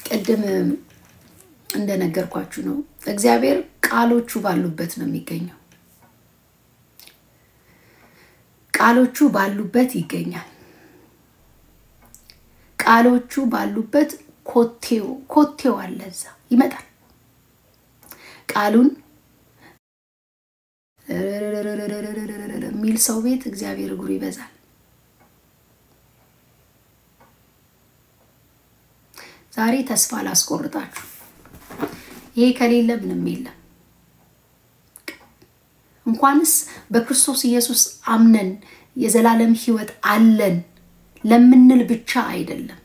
ቀደም እንደነገርኳችሁ ነው እግዚአብሔር ቃሎቹ ባሉበት ነው የሚገኘው ቃሎቹ ባሉበት ይገኛል ቃሎቹ ባሉበት ኮቴው አለዛ ይመጣል ቃሉን ሚል ሰው ቤት እግዚአብሔር እግሩ ይበዛል ዛሬ ተስፋ ላስቆርጣችሁ ይሄ ከሌለ ምንም የለም እንኳንስ በክርስቶስ ኢየሱስ አምነን የዘላለም ሕይወት አለን ለምንል ብቻ አይደለም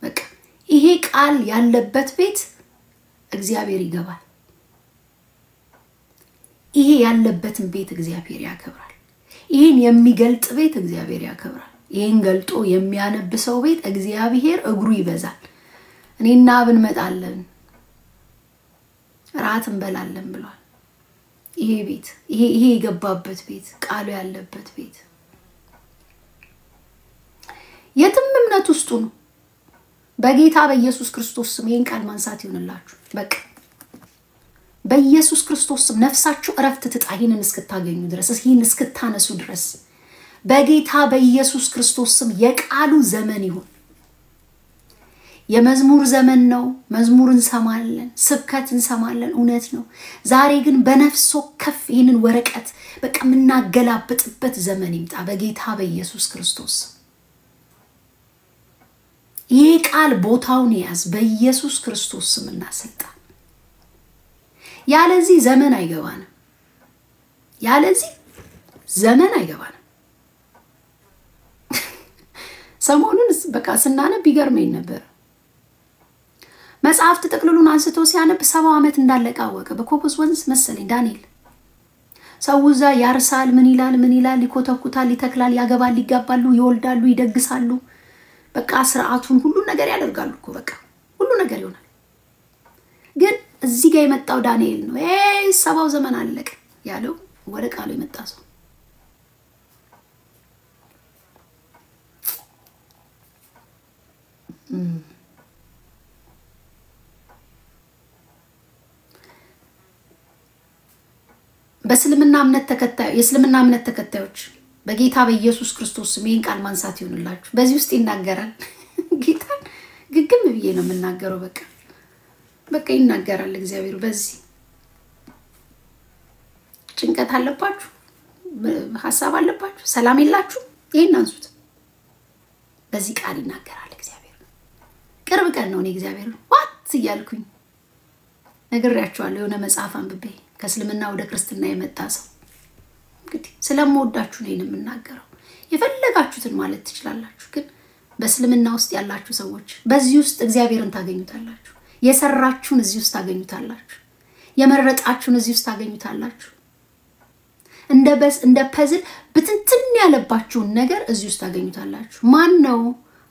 በቃ ይሄ ቃል ያለበት ቤት እግዚአብሔር ይገባል ይሄ ያለበትን ቤት እግዚአብሔር ያከብራል ይሄን የሚገልጥ ቤት እግዚአብሔር ያከብራል ይሄን ገልጦ የሚያነብሰው ቤት እግዚአብሔር እግሩ ይበዛል እኔና አብን መጣለን ራት እንበላለን ብሏል ይሄ ቤት ይሄ የገባበት ቤት ቃሉ ያለበት ቤት የትም እምነት ውስጥ ነው በጌታ በኢየሱስ ክርስቶስ ስም ይሄን ቃል ማንሳት ይሁንላችሁ በቃ በኢየሱስ ክርስቶስ ስም ነፍሳችሁ እረፍት ትጣይንን እስክታገኙ ድረስ ይሄን እስክታነሱ ድረስ በጌታ በኢየሱስ ክርስቶስ ስም የቃሉ ዘመን ይሁን የመዝሙር ዘመን ነው መዝሙር እንሰማለን ስብከት እንሰማለን እውነት ነው ዛሬ ግን በነፍስ ወከፍ ይሄንን ወረቀት በቃ ምናገላብጥበት ዘመን ይምጣ በጌታ በኢየሱስ ክርስቶስ ይሄ ቃል ቦታውን ያዝ በኢየሱስ ክርስቶስ ስምና ስልጣን ያለዚህ ዘመን አይገባንም ያለዚህ ዘመን አይገባንም ሰሞኑን በቃ ስናነብ ይገርመኝ ነበር መጽሐፍ ተጠቅልሉን አንስቶ ሲያነብ 70 ዓመት እንዳለቀ አወቀ በኮቦስ ወንዝ መሰለኝ ዳንኤል ሰውዛ ያርሳል ምን ይላል ይኮተኩታል ይተክላል ያገባል ይጋባሉ ይወልዳሉ ይደግሳሉ በቃ ስርዓቱን ሁሉ ነገር ያደርጋሉ እኮ በቃ ሁሉ ነገር ይሆናል ግን እዚህ ጋር የመጣው ዳንኤል ነው 70 ዘመን አለቀ ያለው ወደ ቃሉ የመጣ ሰው የእስልምና እምነት ተከታዮች በጌታ በኢየሱስ ክርስቶስ ስም ይሄን ቃል ማንሳት ይሁንላችሁ በዚህ ውስጥ ይናገራል ጌታን ግግም ብዬ ነው የምናገረው በቃ ይናገራል እግዚአብሔር በዚህ ጭንቀት አለባችሁ ሐሳብ አለባችሁ ሰላም የላችሁ ይሄን አንሱት በዚህ ቃል ይናገራል እግዚአብሔር ቅርብ ቀን ነው እግዚአብሔር ዋት ይያልኩኝ ነግሬያችኋለሁ የሆነ መጽሐፍ አንብቤ ከእስልምና ወደ ክርስትና የመጣ ሰው እንግዲህ ስለምወዳችሁ ነው የምናገረው የፈለጋችሁትን ማለት ትችላላችሁ ግን በእስልምና ውስጥ ያላችሁ ሰዎች በዚህ ውስጥ እግዚአብሔርን ታገኙታላችሁ የሰራችሁን እዚህ ውስጥ ታገኙታላችሁ የመረጣችሁን እዚህ ውስጥ ታገኙታላችሁ እንደ ፐዝል ብትንትን ያለባችሁን ነገር እዚህ ውስጥ ታገኙታላችሁ ማን ነው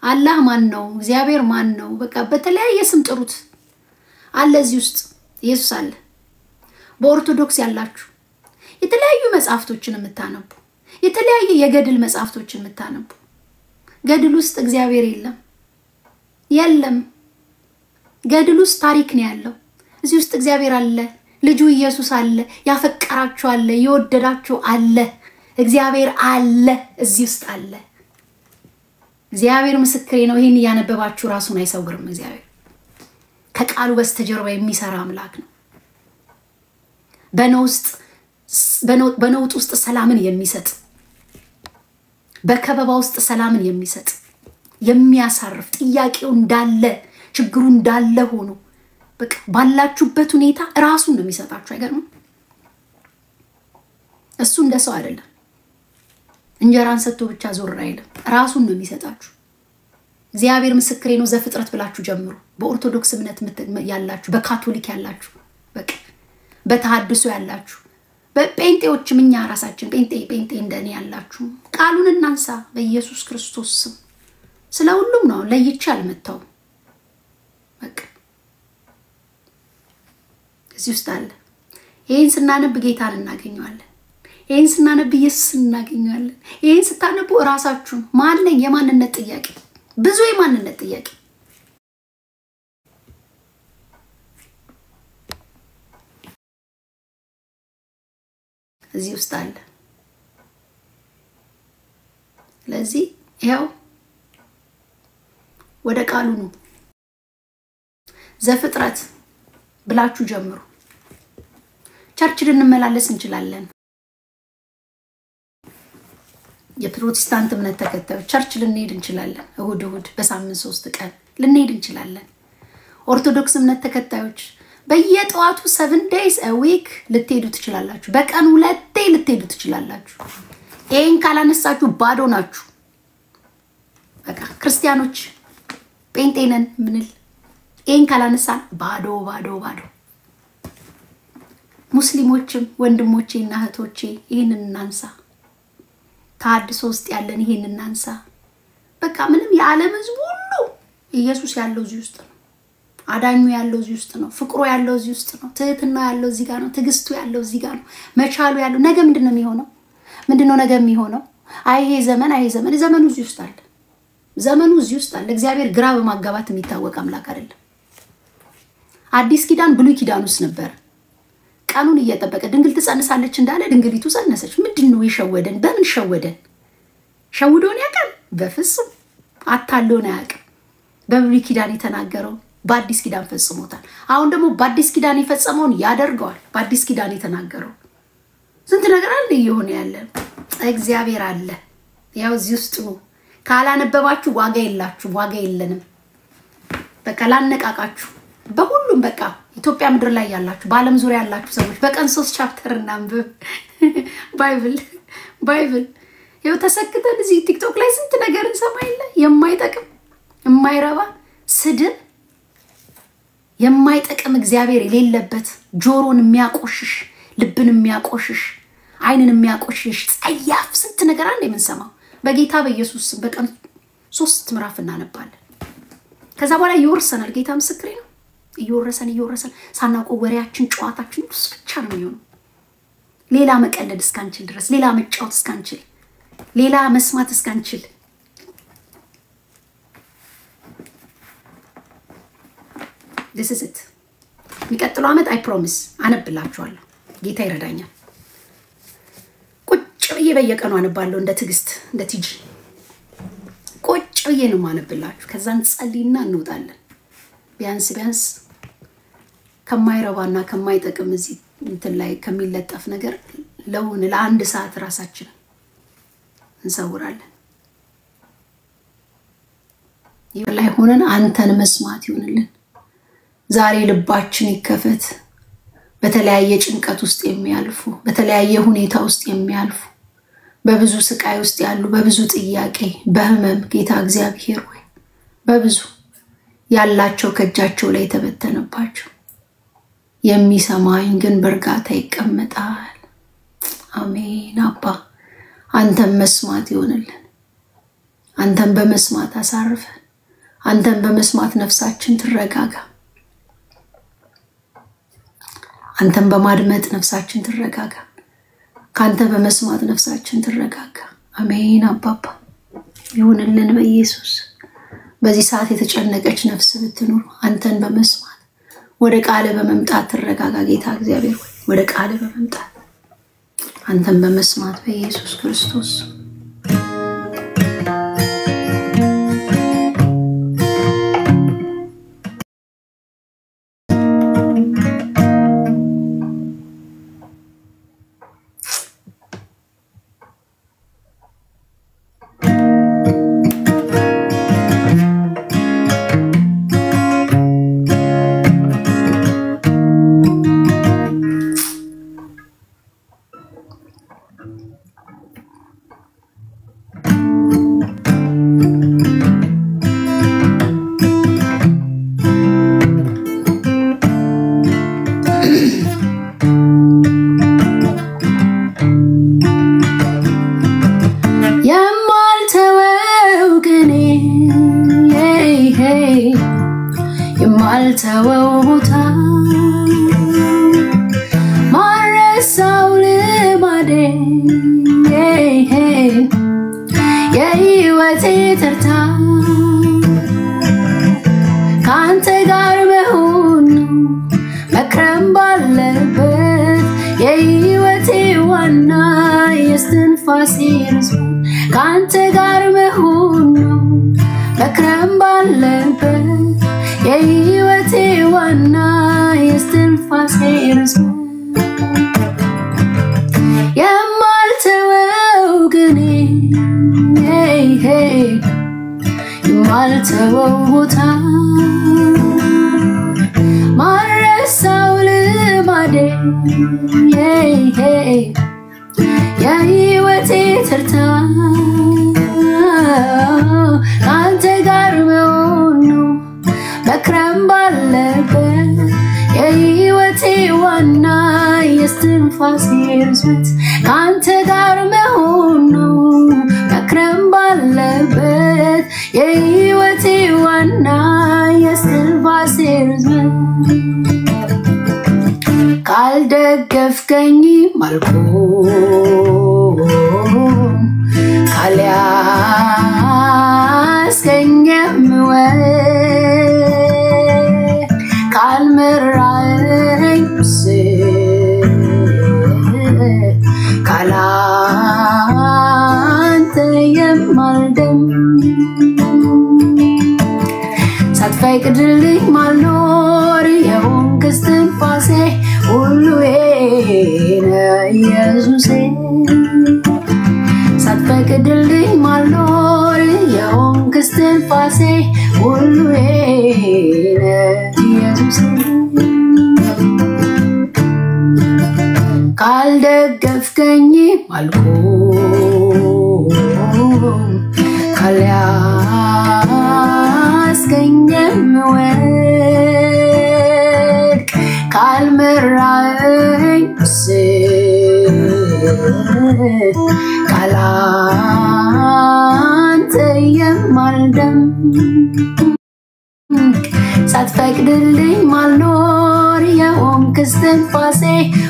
አላህ ማን ነው እግዚአብሔር ማን ነው በቃ በተለያየ ስም ጥሩት አለ እዚህ ውስጥ ኢየሱስ አለ በኦርቶዶክስ ያላችሁ የተለያዩ መጽሐፍቶችን የምታነቡ የተለያየ የገድል መጽሐፍቶችን የምታነቡ ገድል ውስጥ እግዚአብሔር የለም ገድል ውስጥ ታሪክ ነው ያለው እዚህ ውስጥ እግዚአብሔር አለ ልጁ ኢየሱስ አለ ያፈቀራችሁ አለ ይወደዳችሁ አለ እግዚአብሔር አለ እዚህ ውስጥ አለ እግዚአብሔር ምስክሬ ነው ይሄን ያነበባችሁ ራሱን አይሰውርም እግዚአብሔር ከቃሉ በስተጀርባ የሚሰራ አምላክ ነው በነውጥ ውስጥ ሰላምን የሚሰጥ በከበባ ውስጥ ሰላምን የሚሰጥ የሚያሳርፍ ጥያቄው እንዳለ ችግሩ እንዳለ ሆኖ በቃ ባላችሁበት ሁኔታ ራሱን ነው የሚሰጣችሁ አይገርም እሱ እንደሰው አይደለም እንጀራን ሰጥቶ ብቻ ዞር አይልም ራሱን ነው የሚሰጣችሁ እግዚአብሔር ምስክሬ ነው ዘፍጥረት ብላችሁ ጀምሩ በኦርቶዶክስ እምነት ያላችሁ በካቶሊክ ያላችሁ በቃ በተሐድሶ ያላችሁ በጴንጤዎች ምኛ ራሳችን ጴንጤ እንደኔ ያላችሁ ቃሉን እናንሳ በኢየሱስ ክርስቶስ ስም ስለሁሉም ነው ለይቼ አልመጣው በቃ እዚህ ውስጥ አለ ይሄን ስናነብ ጌታን እናገኘዋለን ይሄን ስናነብ ኢየሱስን እናገኘዋለን ይሄን ስታነቡ ራሳችሁ ማንነኝ የማንነት ጥያቄ ብዙ የማንነት ጥያቄ እዚህ ውስጥ አለ ለዚህ ያው ወደ ቃሉ ነው ዘፍጥረት ብላችሁ ጀምሩ ቸርች ልንመላለስ እንችላለን የፕሮቴስታንት እምነት ተከታዮች ቸርች ልንሄድ እንችላለን እሁድ በሳምንት 3 ቀን ልንሄድ እንችላለን ኦርቶዶክስ እምነት ተከታዮች በየጧቱ 7 days a week ልትሄዱ ትችላላችሁ በቀን 2 ልትሄዱ ትችላላችሁ ይሄን ካላነሳችሁ ባዶ ናችሁ በቃ ክርስቲያኖች ጴንጤነን ምንል ይሄን ካላነሳን ባዶ ሙስሊሞችም ወንድሞቼና እህቶቼ ይሄንን እናንሳ ታድሶ ውስጥ ያለን ይሄንን እናንሳ በቃ ምንም የዓለም ህዝብ ሁሉ ኢየሱስ ያለው እዚህ ውስጥ ነው አዳኙ ያለው እዚህ ውስጥ ነው ፍቅሩ ያለው እዚህ ውስጥ ነው ትህትናው ያለው እዚህ ጋር ነው ትግስቱ ያለው እዚህ ጋር ነው መቻሉ ያለው ነገ ምንድነው የሚሆነው ነገ የሚሆነው ይሄ ዘመኑ እዚህ ውስጥ አለ ዘመኑ እዚህ ውስጥ አለ እግዚአብሔር ግራ በማጋባት የሚታወቅ አምላክ አይደለም አዲስ ኪዳን ብሉይ ኪዳን ውስጥ ነበር ቀኑን እየተጠበቀ ድንግል ትጸንሳለች እንዳለ ድንግሊቱ ጸነሰች ምንድነው ይሸወደን በምን ሸውዶን ያቀል በፍጹም አታሎን ያቀል በብሉይ ኪዳን የተናገረው በአዲስ ኪዳን ፈጽሞታል አሁን ደግሞ በአዲስ ኪዳን የፈጸመውን ያደርገዋል በአዲስ ኪዳን የተናገረው ስንት ነገር አለ ይሆነ ያለ እግዚአብሔር አለ ያው እዚህ ውስጥ ነው ካላነበባችሁ ዋጋ የለንም በቃ ላነቃቃችሁ በሁሉም በቃ ኢትዮጵያ ምድር ላይ ያላችሁ በአለም ዙሪያ ያላችሁ ሰዎች በቀን 3 ቻፕተር እናንብብ ባይብል ይው ተሰክተን እዚህ ቲክቶክ ላይ ስንት ነገር እንሰማይለ የማይጠቅም የማይረባ ስድብ የማይጠቅም እግዚአብሔር የሌለበት ጆሮን የሚያቆሽሽ ልብን የሚያቆሽሽ አይንን የሚያቆሽሽ ጸያፍ ስንት ነገር አለ የምንሰማው በጌታ በኢየሱስ በቀን 3 ምዕራፍ እናነባለን ከዛ በኋላ ይወርሰናል ጌታ ምስክሬ ነው ይወረሰን ሳናውቀው ወሬያችን ጨዋታችን ብቻ ነው የሚሆነው ሌላ መቀለድ እስካንችል ድረስ ሌላ መጫወት እስካንችል ሌላ መስማት እስካንችል this is it የሚቀጥለው አመት I promise አነብላችኋለሁ ጌታ ይረዳኛል ቁጭ ብዬ በየቀኑ አነባለሁ እንደ ትግስት እንደ ቲጂ ቁጭ ብዬ ነው ማነብላችሁ ከዛን ጸልይና እንውጣለን ቢያንስ ከማይረባና ከማይጠቅም እዚህ እንትን ላይ ከሚለጠፍ ነገር ለአንድ ሰዓት ራሳችን እንሰውራለን ይወላይ ሆነን አንተን መስማት ይሁንልን ዛሬ ልባችን ይከፈት በተለያየ ጭንቀት ውስጥ የሚያልፉ በተለያየ ሁኔታ ውስጥ የሚያልፉ በብዙ ስቃይ ውስጥ ያሉ በብዙ ጥያቄ በህመም ጌታ እግዚአብሔር ሆይ በብዙ ያላቸው ከጃቸው ላይ ተበተነባቸው የሚሰማኝ ግን በርጋታ ይቀመጣል አሜን አባ አንተን መስማት ይሁንልን አንተን በመስማት አሳርፈን አንተን በመስማት ነፍሳችን ትረጋጋ አንተን በማድመጥ ነፍሳችን ትረጋጋ ካንተ በመስማት ነፍሳችን ትረጋጋ አሜን አባባ ይሁንልን በኢየሱስ በዚህ ሰዓት የተጨነቀች ነፍስ ብትኖር አንተን በመስማት ወደ ቃል በመምጣት ትረጋጋ ጌታ እግዚአብሔር ሆይ ወደ ቃል በመምጣት አንተን በመስማት በኢየሱስ ክርስቶስ One የስትንፋሴ ርዝመት ካንተ ጋር መሆን ነው መክረም ባለበት የህይወቴ ዋና የስትንፋሴ ርዝመት የማልተወው ግን የማልተወው ቦታ ማረሳው ልማዴ የህይወቴ ተርታ ካንተ ጋር መሆን ነው መክረም ባለበት የህይወቴ ዋና የስትንፋሴ ርዝመት ካንተ ጋር መሆን ነው መክረም ባለበት የህይወቴ ዋና የስትንፋሴ ርዝመት ካልደገፍከኝ አልቆም ካልያዝከኝም ካልመራኸኝ ካላንተ የማልደም ሳትፈቅድልኝ ማልኖር የሆንክ እስትንፋሴ ሁሉዬ ነህ ኢየሱሴ ሳትፈቅድልኝ ማልኖር የሆንክ እስትንፋሴ ሁሉዬ ነህ ኢየሱሴ ካልደገፍከኝ አልቆም ካልያዝከኝም ወድቅ ካልመራኸኝ ካላንተ የማልደም ሳትፈቅድልኝ ማልኖር የሆንክ እስትንፋሴ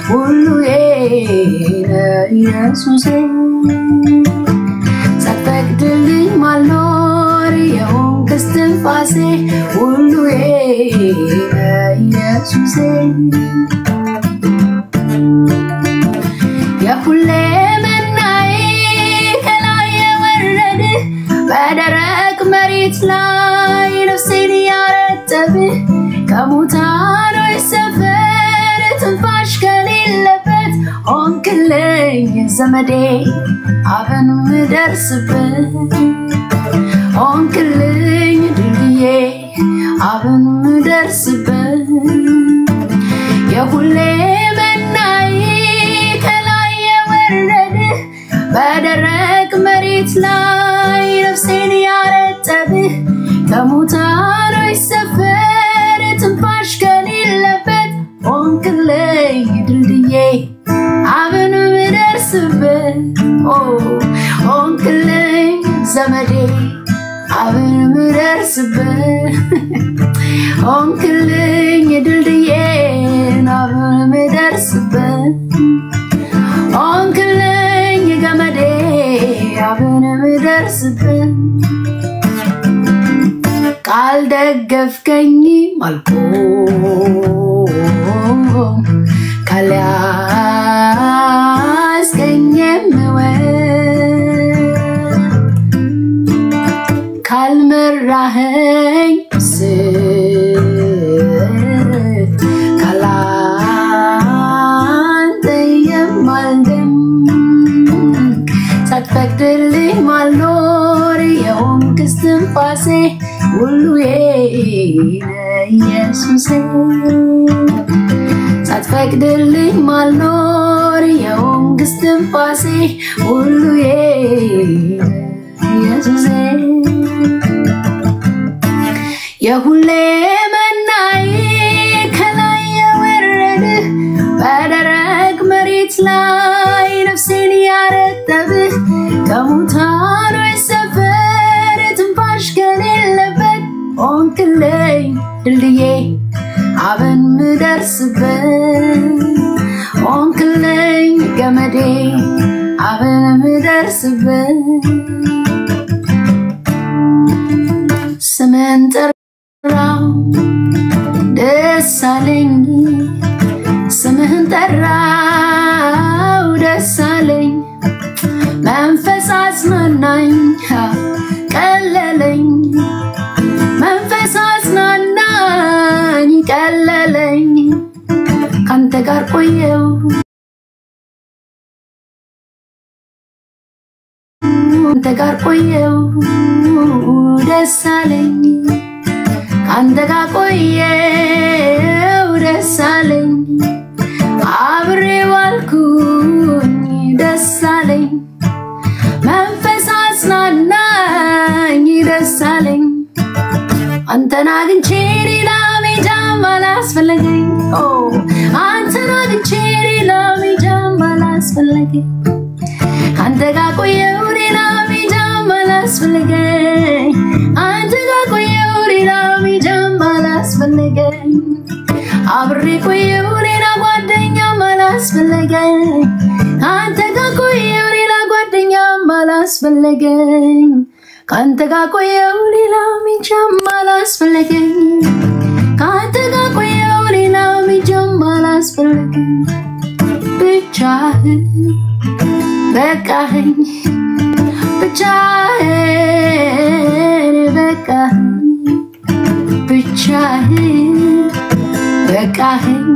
ሁሉዬ ነህ ኢየሱሴ ሳትፈቅድልኝ ማልኖር የሆንክ እስትንፋሴ ሁሉዬ ነህ ኢየሱሴ የሁሌ መናዬ ከላይ የወረደ በደረቅ መሬት ላይ ነፍሴን ያረጠብህ ከሙታኖች ሰፈር ትንፋሽ ከሌለበት ሆንክልኝ ዘመዴ አብን ምደርስበት ሆንክልኝ ድልድዬ አብን ምደርስበት የሁሌ መናዬ ከላይ የወረደ በደረቅ መሬት ላይ ነፍሴን ያረጠብህ ከሙታኖች ሰፈር ትንፋሽ ከሌለበት ሆንክልኝ ድልድዬ አብን ምደርስበት ሆንክልኝ ዘመዴ አብን ምደርስበት ሆንክልኝ ድልድዬ አብን ምደርስበት ሆንክልኝ ገመዴ አብን ምደርስበት ካልደገፍከኝ አልቆም ካልያዝከኝም ካልመራኸኝ ካላንተ የማልደም ሳትፈቅድልኝ ማልኖር የሆንክ እስትንፋሴ ሁሉዬ ነህ ኢየሱሴ ሳትፈቅድልኝ ማልኖር የሆንክ እስትንፋሴ ሁሉዬ ነህ ኢየሱሴ የሁሌ መናዬ ከላይ የወረደ በደረቅ መሬት ላይ ነፍሴን ያረጠብህ ከሙታኖች ሰፈር ትንፋሽ ከሌለበት ሆንክልኝ ድልድዬ አብን ምደርስበት ሆንክልኝ ገመዴ አብን ምደርስበት ስምን ጠራው ደስ አለኝ ስምህን ጠራው ደስ አለኝ ጋር ቆየው ካንተ ጋር ቆየው ደስ አለኝ ካንተ ጋር ቆየው ደስ አለኝ አብሬ ዋልኩኝ ደስ አለኝ መንፈስ አጽናናኝ ደስ አለኝ አንተን አግኝቼ ሌላ መሄጃም አላስፈለገኝ አንተን አግኝቼ ሌላ መሄጃም አላስፈለገኝ ካንተ ጋር ቆየው ሌላ መሄጃም አላስፈለገኝ አንተ ጋር ቆየው ሌላ መሄጃም አላስፈለገኝ አብሬ ቆየው ሌላ ጓደኛም አላስፈለገኝ አንተ ጋር ቆየው ሌላ ጓደኛም አላስፈለገኝ ካንተ ጋር ቆየው ሌላ መሄጃም አላስፈለገኝ ካንተ ጋር ቆየው ሌላ መሄጃም አላስፈለገኝ ብቻህን በቃኸኝ ብቻህን በቃኸኝ ብቻህን በቃኸኝ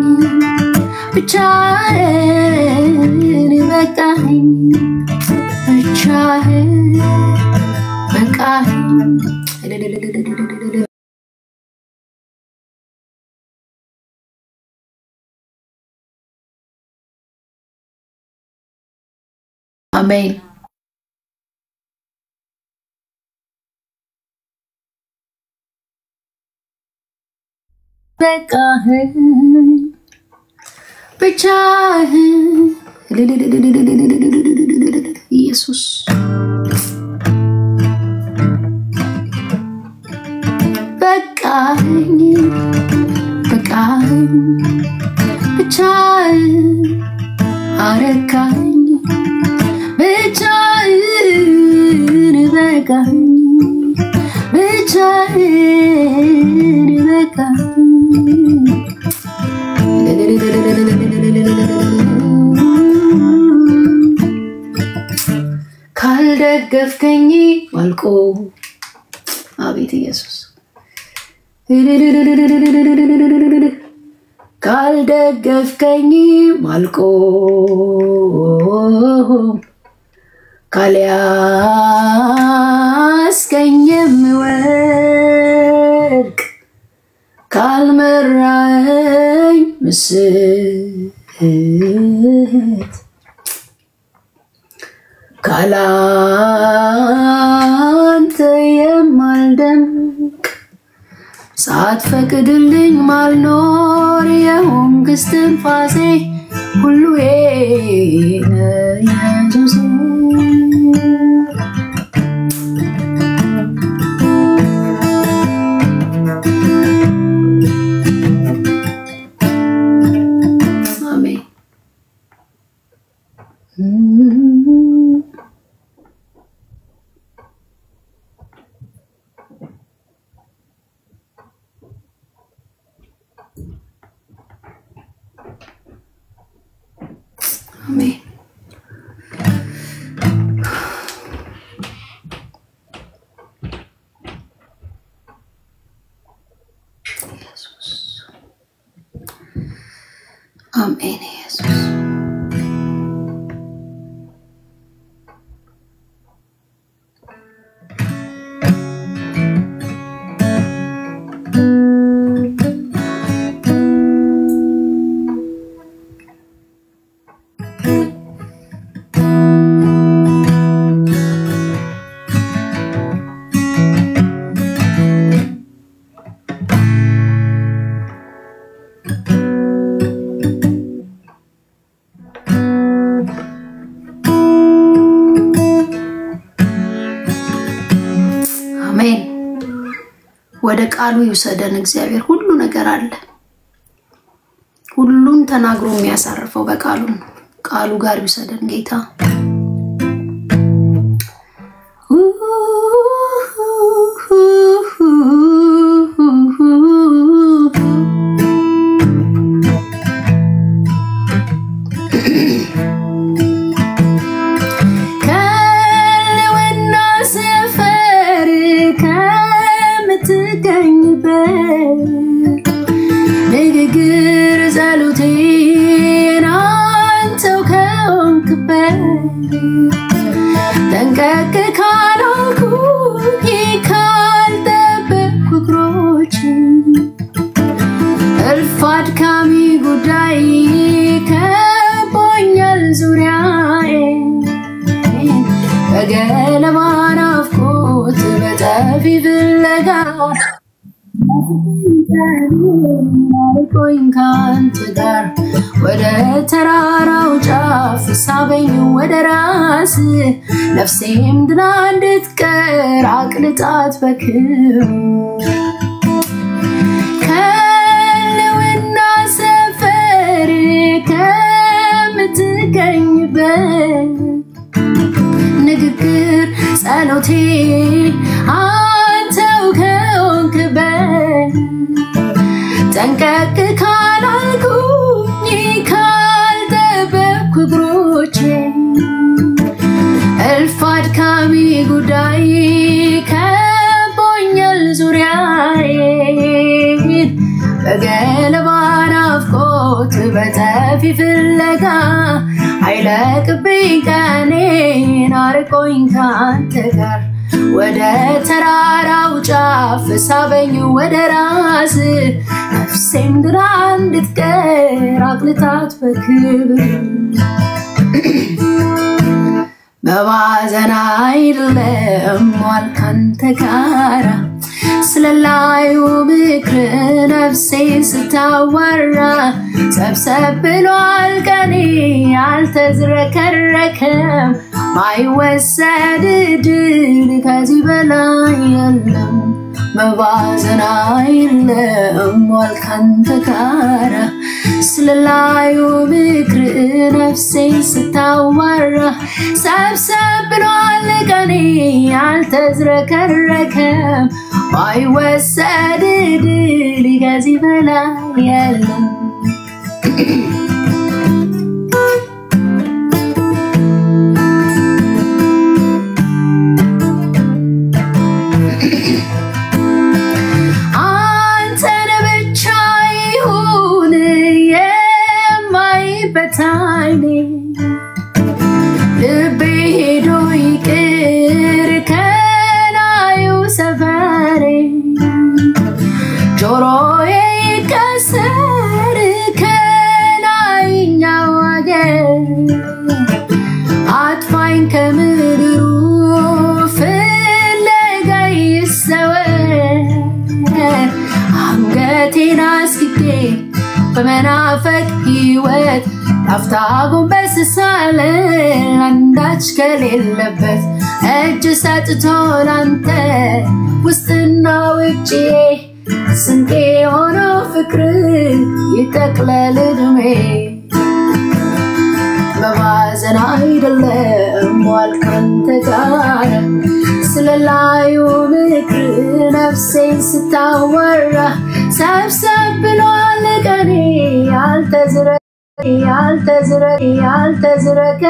ብቻህን በቃኸኝ ብቻህን በቃኸኝ አሜን በቃኸኝ ብቻህን ኢየሱስ በቃኸኝ በቃኸኝ ብቻህን አረካኸኝ ብቻህን በቃኸኝ ብቻህን በቃኸኝ ካልደገፍከኝ ማልቆ አቤት ኢየሱስ ካልደገፍከኝ ማልቆ ካልያዝከኝም ወድቅ ካልመራኝ ምስት ካላንተ የማልደምቅ ሳትፈቅድልኝ ማልኖር የሆንክ እስትንፋሴ ሁሉ ኢየሱስ አሜን አሜን ኢየሱስ አሜን ኢየሱስ ወደ ቃሉ ይውሰደን እግዚአብሔር ሁሉ ነገር አለ ሁሉን ተናግሮ የሚያሳርፈው በቃሉ ነው ቃሉ ጋር ይውሰደን ጌታ ንግግር ጸሎቴ ጠንቀቅ ካላልኩኝ ካልጠበቅኩ እግሮቼን እልፍ አድካሚ ጉዳይ ከቦኛል ዙሪያዬን በገለባ ናፍቆት በጠፊ ፍለጋ አርቆኝ ካንተ ጋር ወደ ተራራው ጫፍ ሳበኝ ወደ ራስ ነፍሴም ድና እንድትቀር አቅልጣት በክብር ከልውና ሰፈር ከምትገኝበት ንግግር ጸሎቴ አንተው ከሆንክበት ጠንቀቅ ካላልኩኝ ካልጠበቅኩ እግሮቼን እልፍ አድካሚ ጉዳይ ከቦኛል ዙሪያዬን በገለባ ናፍቆት በጠፊ ፍለጋ አይለቅብኝ ቀኔን አርቆኝ ካንተ ጋር ወደ ተራራው ጫፍ ሳበኝ ወደ ራስ ነፍሴም ድና እንድትቀር አቅልጣት በክብር በባዘን አይደለም ዋል ካንተ ጋር ስለላዩ ምክር ነፍሴ ስታወራ ሰብሰብ ብሏል ቀኔ አልተዝረከረከም ማይወሰድ ድል ከዚህ በላይ የለም በባዘን አይደለም ዋል ካንተ ጋር ስለላዩ ምክር ነፍሴ ስታወራ ሰብሰብ ብሏል ቀኔ አልተዝረከረከም ማይወሰድ ድል ከዚህ በላይ የለም አንተን ብቻ ይሁን የማይበት ዓይኔ ልቤ ሄዶ ይቅር ከላዩ ሰፈሬ ጆሮዬ ይቀሰር ከላይኛው አገር አጥፋኝ ከምድሩ ፍለጋ ይሰወር አንገቴን አስግጌ በመናፈቅ ሕይወት ላፍታ ጎንበስ ሳለ አንዳች ከሌለበት እጅ ሰጥቶ ላንተ ውስጥና ውጪ ስንቄ ሆኖ ፍቅር ይጠቅለል ዕድሜ በባዘን አይደለም ዋል ካንተ ጋር ስለላዩ ምክር ነፍሴን ስታወራ ሰብሰብ ብሏል ቀኔ ያልተዝረከረከ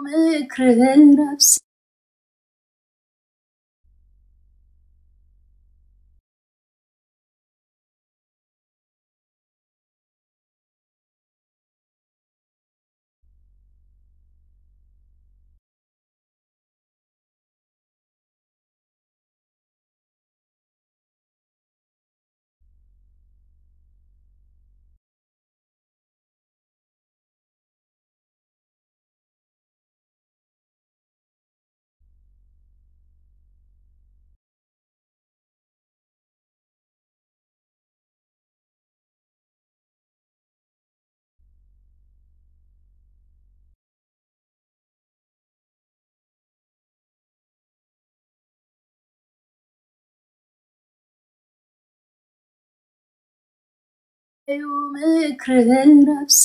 ምክር ነፍሴ ምክር ነፍሴ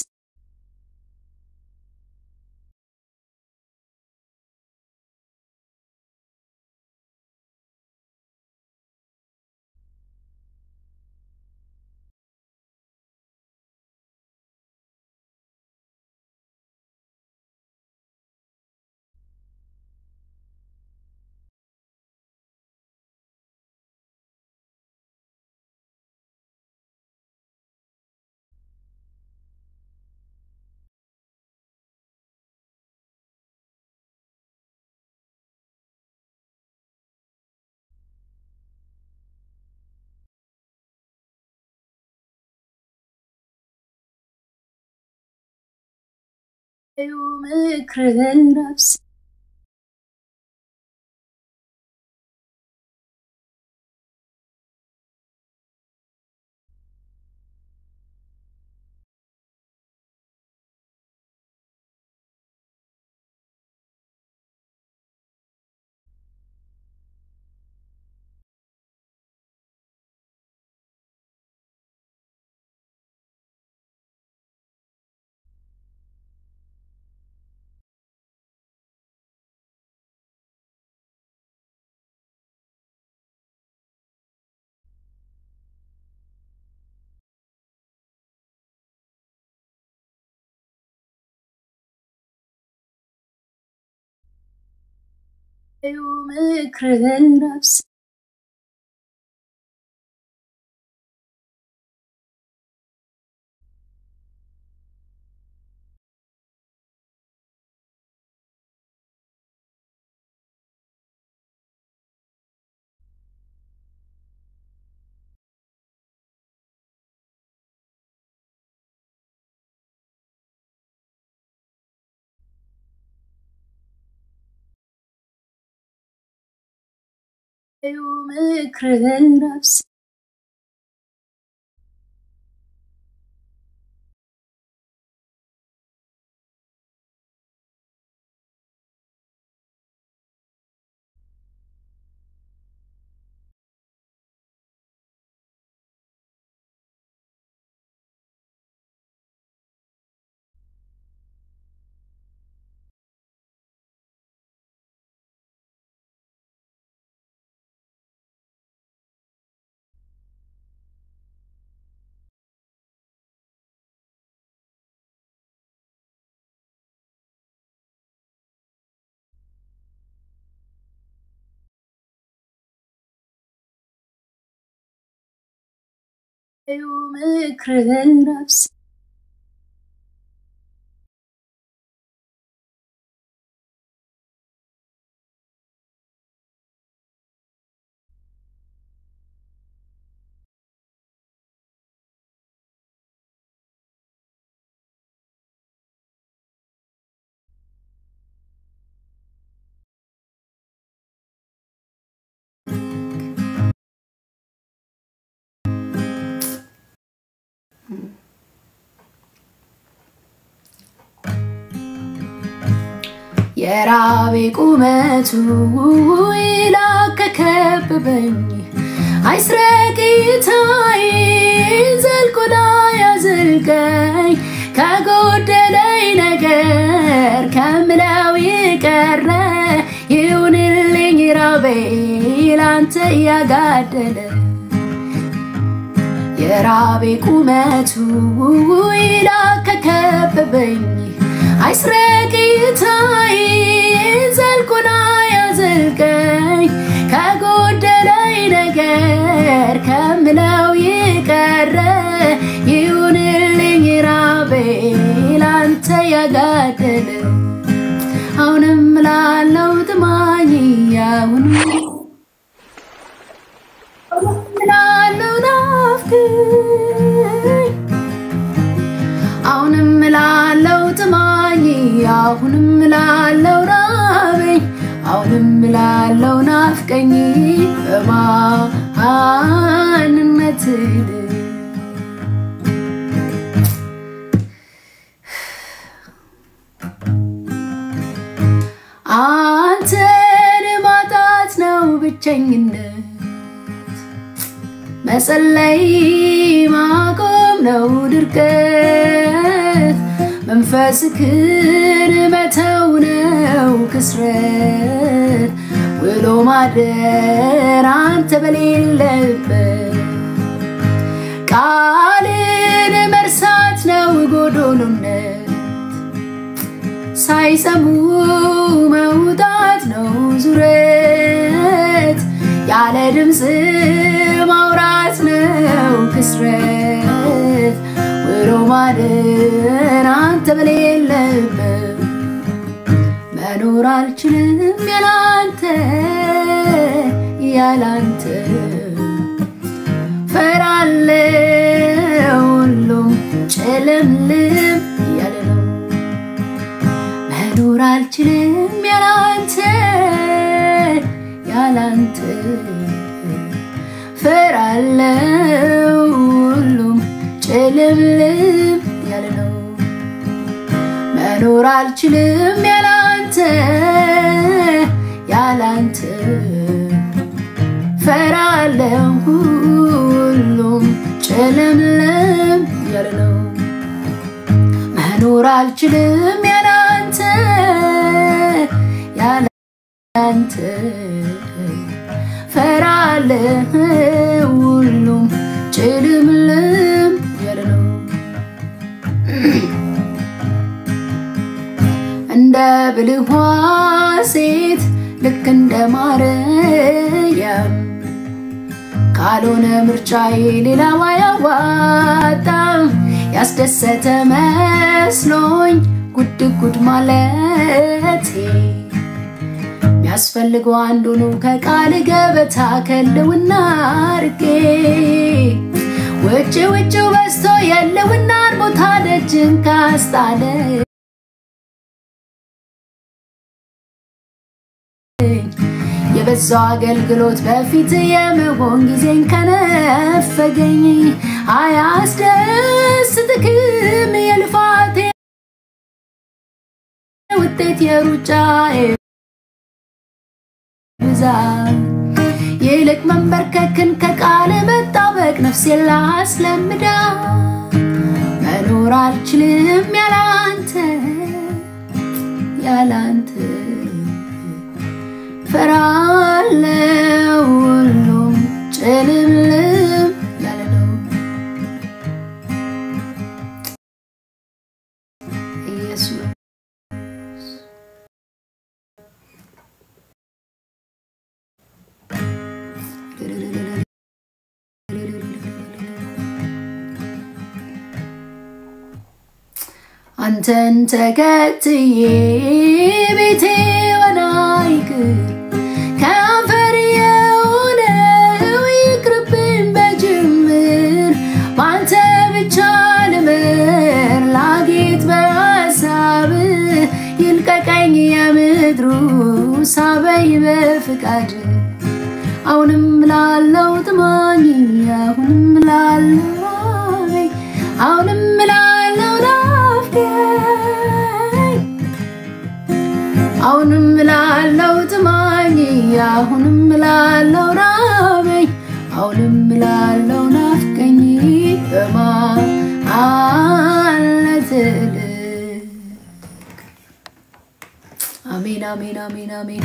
ምክርን ነፍስ ምክርን ነፍስ ምክርን ነፍስ ምክርን ነፍስ የራቤ ቁመቱ ይላከከበኝ አይስረቅይታይ ዘልቆላ ያዝልቀኝ ከጎደለይ ነገር ከምለው ይቀረ ይሁንልኝ ራቤ ላንተ ያጋደለ የራቤ ቁመቱ ይላከከበኝ አይስረቅይታይ ዘልቆላ ያዝልቀኝ ከጎደለይ ነገር ከምለው ይቀረ ይሁንልኝ ራቤ ላንተ ያጋደለ አሁንም ላለው ጥማኝ አሁንም ላለው ናፍቀኝ አሁንም ላለው ጥማኝ አሁንም ላለው ራበኝ አሁንም ላለው ናፍቀኝ በማንነትህ አንተን ማጣት ነው ብቸኝነት መጸለይ ማቆም ነው ድርቀት መንፈስክን መተው ነው ክስረት ውሎ ማደር አንተ በሌለበት ቃልን መርሳት ነው ጎዶሎነት ሳይሰሙ መውጣት ነው ዙረት ያለ ድምጽ ማውራት ነው ክስረት ውሎ ማደር አንተ በሌለበት መኖር አልችልም ያላንተ ፈራለው ሁሉም ጨለምልም ያለ ነው መኖር አልችልም ያላንተ ያላንተ ፈራለው ሁሉም ጨለምለም ያለ ነው መኖር አልችልም ያላንተ ያላንተ ፈራለው ሁሉም ጨለምለም ያለ ነው መኖር አልችልም ያላንተ ያላንተ ፈራለው ሁሉም ጨለምለም ያለ ነው እንደ ብልህዋ ሴት ልክ እንደ ማርያም ካልሆነ ምርጫዬ ሌላው አያዋጣም ያስደሰተ መስሎኝ ጉድ ጉድ ማለቴ የሚያስፈልገው አንዱ ነው ከቃል ገበታ ከልውና አርጌ ውጭው በስቶ የለውናን ቦታ ደጅን ካስጣለ የበዛው አገልግሎት በፊት የመሆን ጊዜን ከነፈገኝ አያስደስትክም የልፋቴ ውጤት የሩጫዬ ብዛት ይልቅ መንበርከክን ከቃል መጣበቅ ነፍሴን ላስለምዳ መኖር አልችልም ያላንተ ያላንተ ፈራለው ሁሉም ጨለምለም ያለ ነው ኢየሱስ አንተን ተከትዬ ቤቴ ወናይክር ከአፈር የሆነው ይቅርብኝ በጅምር ባንተ ብቻ ልምር ላጌጥ በሐሳብ ይልቀቀኝ የምድሩ ሳበኝ በፍቃድ አሁንም ላለው ጥማኝ አሁንም ላለው ራበኝ አሁንም ላለው ናፍቀኝ አሁንም ላለው ጥማኝ አሁንም ላለው ራበኝ አሁንም ላለው ናፍቀኝ በማለት አሜን አሜን አሜን አሜን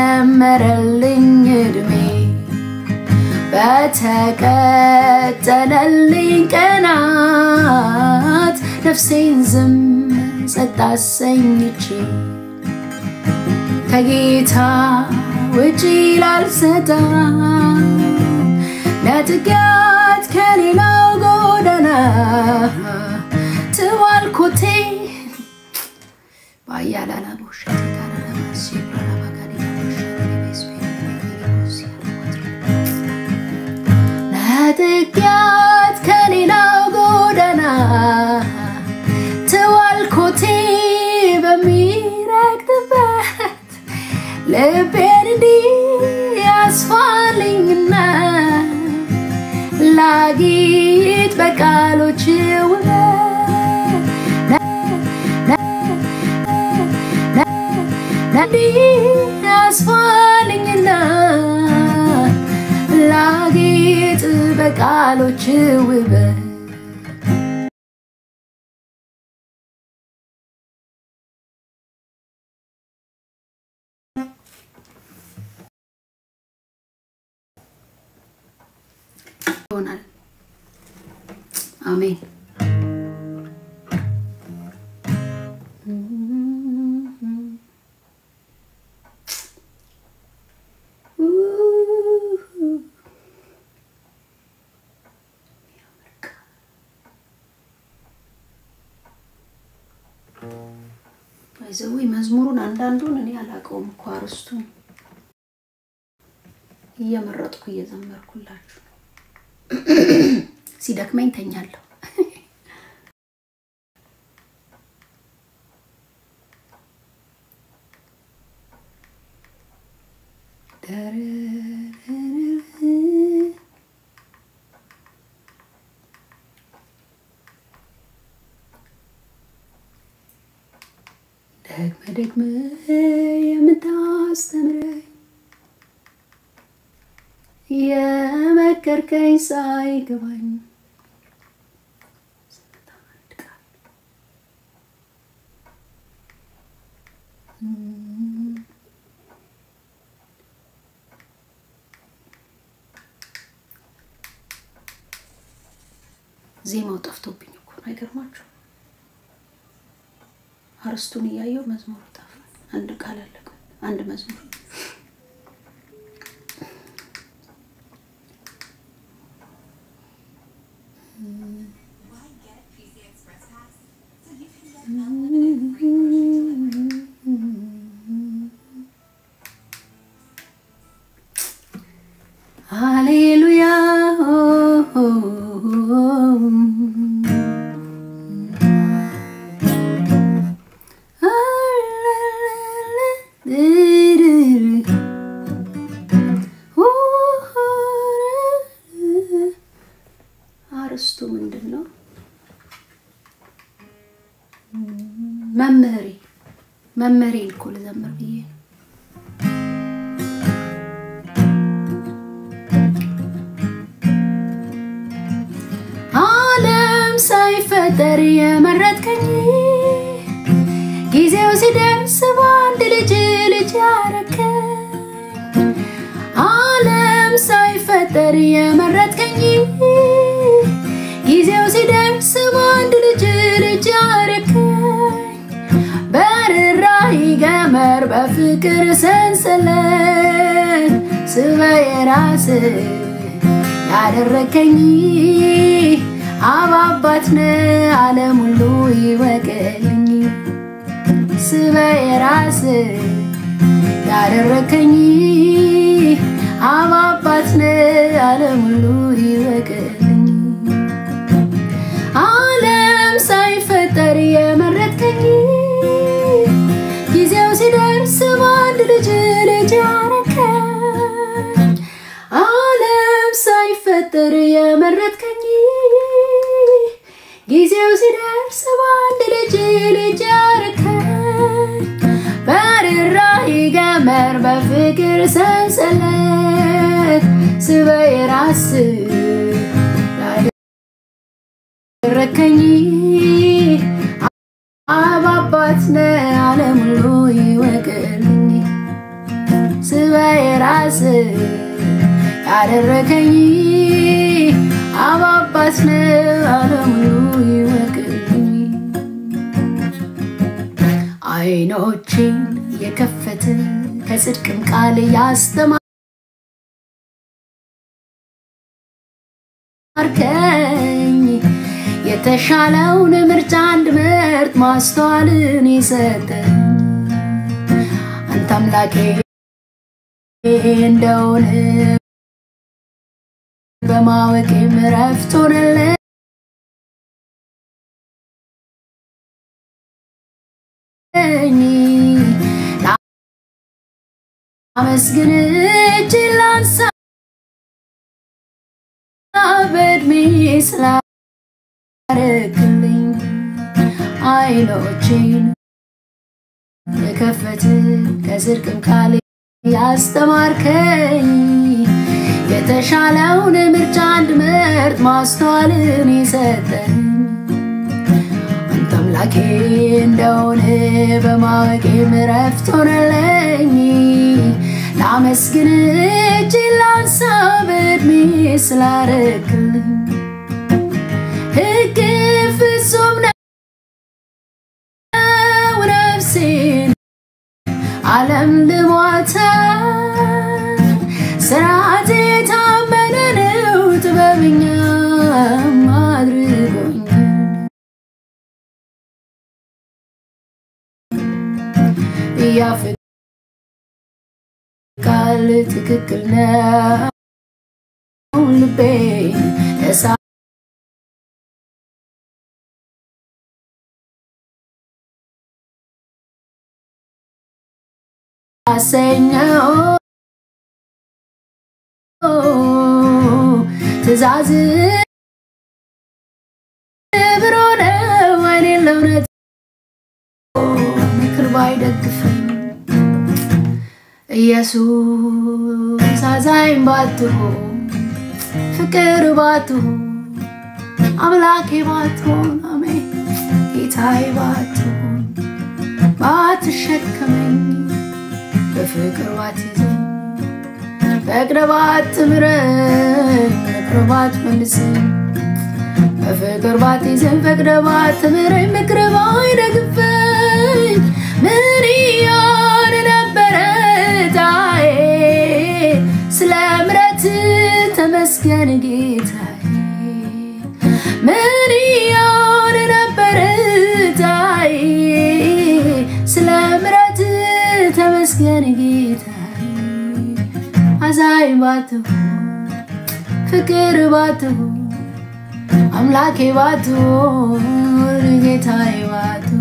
በተጨመረልኝ እድሜ በተቀጠለልኝ ቀናት ነፍሴን ዝም ጸጥ አሰኝቼ ከጌታ ውጪ ላልሰጣ ለጥጋት ከሌላው ጎዳና ትዋልኮቴ ባያላላ ቦሸቴ ካራራማሲ ብራባጋሪ ለጥጋት ከሌላው ጎዳና ትዋልኮቴ በሚረግጥበት ልቤን እንዲያስፋልኝና ላጊጥ በቃሎች እንዲያስፋልኝና ላጊጥ በቃሎች ውበት ይሆናል አሜን አይዘው መዝሙሩን አንዳንዱን እኔ አላቀውም እኮ አርስቱን እየመረጥኩ እየዘመርኩላችሁ ሲደክመኝ ተኛለሁ ደግመ የምታስተምረኝ የመከርከኝ ሳይገባኝ ዜማው ጠፍቶብኝ እኮ ነው አይገርማችሁ አርስቱን ያየው መዝሙሩ ጠፋ አንድ ቃል አለቀ አንድ መዝሙር Hallelujah አርስቱ ምንድነው መምህሬ እኮ ለዘመር ብዬ ዓለም ሳይፈጠር የመረጥከኝ ጊዜው ሲደርስ ባንድ ልጅ ያረከኝ ዓለም ሳይፈጠር የመረጥከኝ ጊዜው ሲደርስ ባንድ ልጅ ያረከኝ በርራይ ገመር በፍቅር ሰንሰለት ስበየራስ ያደረከኝ አባባትነ ዓለም ሁሉ ይወቀልኝ ስበየራስ ያደረከኝ አባባትነ ዓለም ሁሉ ይወቀልኝ ዓለም ሳይፈጠር የመረጥከኝ ጊዜው ሲደርስ ባንድ ልጅ ያረከኝ ዓለም ሳይፈጠር የመረጥከኝ ጊዜው ሲደርስ ባንድ ልጅ ያረከኝ በርራይ ገመር በፍቅር ሰንሰለት ስበየራስ ያደረከኝ አባባትነ ዓለም ሁሉ ይወቀልኝ ስበየራስ ያደረከኝ አባባትነ ዓለም ሁሉ ይወቀልኝ አይኖችን የከፈተ ከጽድቅም ቃል ያስተማርከኝ የተሻለውን ምርጫ እንድመርጥ ማስተዋልን ይሰጠኝ አንተ አምላኬ እንደሆነ በማወቅ ምዕራፍት ሆነልኝ አመስግን እጅን ላንሳ በዕድሜ ስላረክልኝ አይኖቼን የከፈተ ከጽድቅም ቃል ያስተማርከኝ የተሻለውን ምርጫ እንድመርጥ ማስተዋልን ይሰጠኝ አንተ አምላኬ እንደሆነ በማወቅ ምዕራፍት ሆነልኝ ላመስግን እጅን ላንሳ በዕድሜ ስላረክልኝ ሕግ ፍጹም ነው ነፍሴን ዓለም ልሟታል ስርዓት የታመነ ነው ጥበበኛም አድርጎኛል ቃል ትክክል ነው ልቤን አሰኘው ትእዛዝ ብሮነ ወኔ ለውነት ምክር ባይደግፈኝ ኢየሱስ አዛኝ ባትሆን ፍቅር ባትሆን አምላኬ ባትሆን አሜን ጌታዬ ባትሆን ባትሸከመኝ በፍቅር ባትይዘኝ ፍቅር ባትምረኝ ምክር ባትመልሰኝ በፍቅር ባትይዘኝ ፍቅር ባትምረኝ ምክር ባይደግፈኝ ምን ይሆን ነበረ ጌታዬ ስለ ምሕረት ተመስገን ጌታዬ ምን ይሆን ነበረ ጌታዬ ስለ ምሕረት ተመስገን ጌታዬ አዛኝ ባትሆን ፍቅር ባትሆን አምላኬ ባትሆን ጌታዬ ባትሆን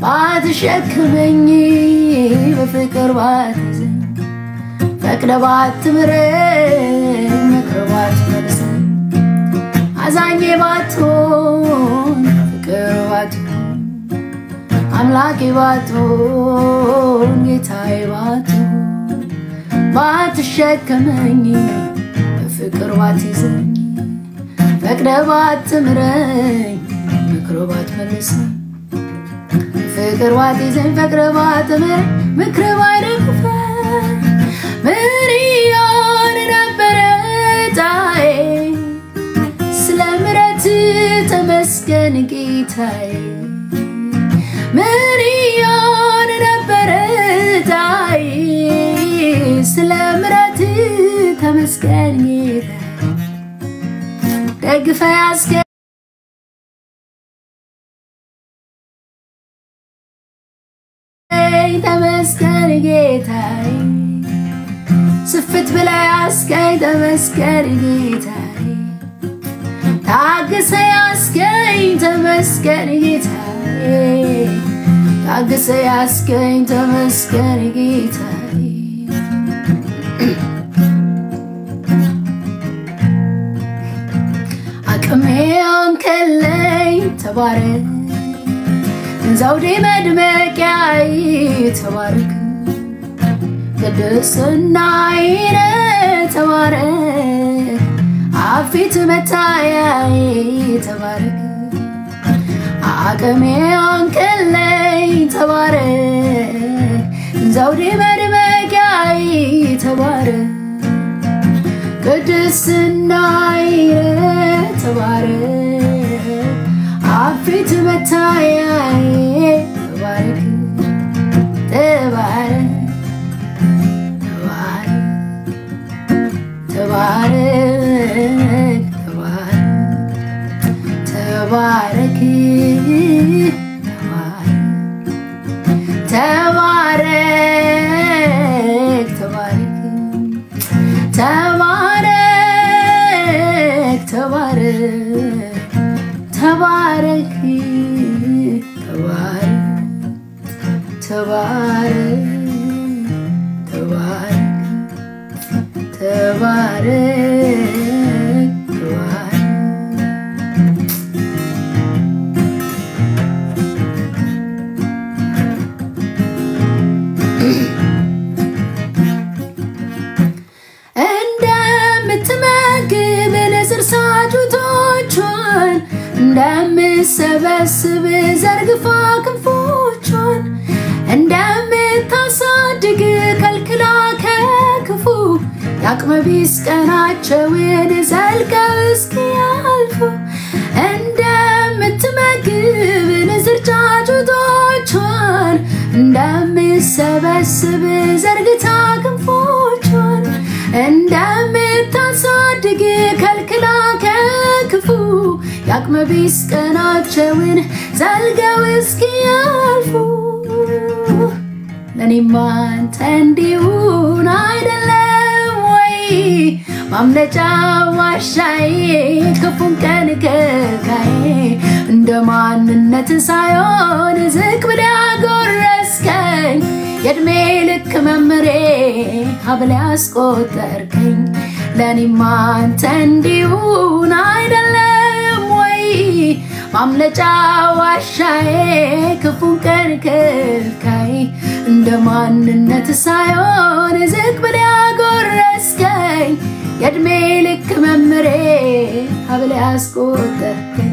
ባትሸክመኝ በፍቅር ባትይዘኝ ፈቅደ ባትምረኝ ምክር ባትመልሰኝ አዛኝ ባትሆን ፍቅር ባትሆን አምላኬ ባትሆን ጌታዬ ባትሆን ባትሸከመኝ በፍቅር ባትይዘኝ ፈቅደ ባትምረኝ ምክር ባትመልሰኝ ፍቅር ባትይዘኝ ፈቅደ ባትምረኝ ምክር ባይደግፈኝ ምን ይሆን ነበረ ጌታዬ ስለ ምሕረት ተመስገን ጌታዬ ምን ይሆን ነበረ ጌታዬ ስለ ምሕረት ተመስገን ጌታዬ ደግፈ ያስገኝ ተመስገን ጌታዬ ስፍት ብላ ያስገኝ ተመስገን ጌታዬ ታግሰ ያስገኝ ተመስገን ጌታዬ ታግሰ ያስገኝ ተመስገን ጌታዬ አቅሜ አንከለኝ ተባረክ ዘውዴ መድመቂያዬ ተባረክ ቅድስናዬ ተባረክ አፊት መታያዬ ተባረክ አቅሜ አንከለኝ ተባረክ ዘውዴ መድመቂያዬ ተባረክ ቅድስናዬ ተባረክ አፊት መታያዬ ተባረክ ተባረክ ተባረክ ተባረክ ተባረክ ተባረክ ተባረክ ተባረክ ተባረክ ተባረክ ተባረክ ተባረክ እንደምትመግብ ንስር ሳጁቶቿን እንደምትሰበስብ ዘርግፋ ክንፎቿን እንደምታሳድግ ከልክላ ከክፉ ያቅመቢስ ቀናቸውን ዘልቀው እስኪያልፉ እንደምትመግብ ንስር ጫጩቶቿን እንደምትሰበስብ ዘርግታ ክንፎቿን እንደምታሳድግ ከልክላ ከክፉ ያቅመቢስ ቀናቸውን ዘልቀው እስኪያልፉ ለኔማ አንተ እንዲሁን አይደለም ወይ ማምለጫ ዋሻዬ ክፉን ቀን ከልካዬ እንደ ማንነት ሳይሆን ዝቅ ብለህ አጎረስከኝ የእድሜ ልክ መምሬ ሀብል ያስቆጠርከኝ ለኔማ አንተ እንዲሁን አይደለም ወይ ማምለጫ ዋሻዬ ክፉን ቀን ከልካይ እንደ ማንነት ሳይሆን ዝቅ ብለህ ያጎረስከኝ የእድሜ ልክ መምሬ አብለ ያስቆጠርከኝ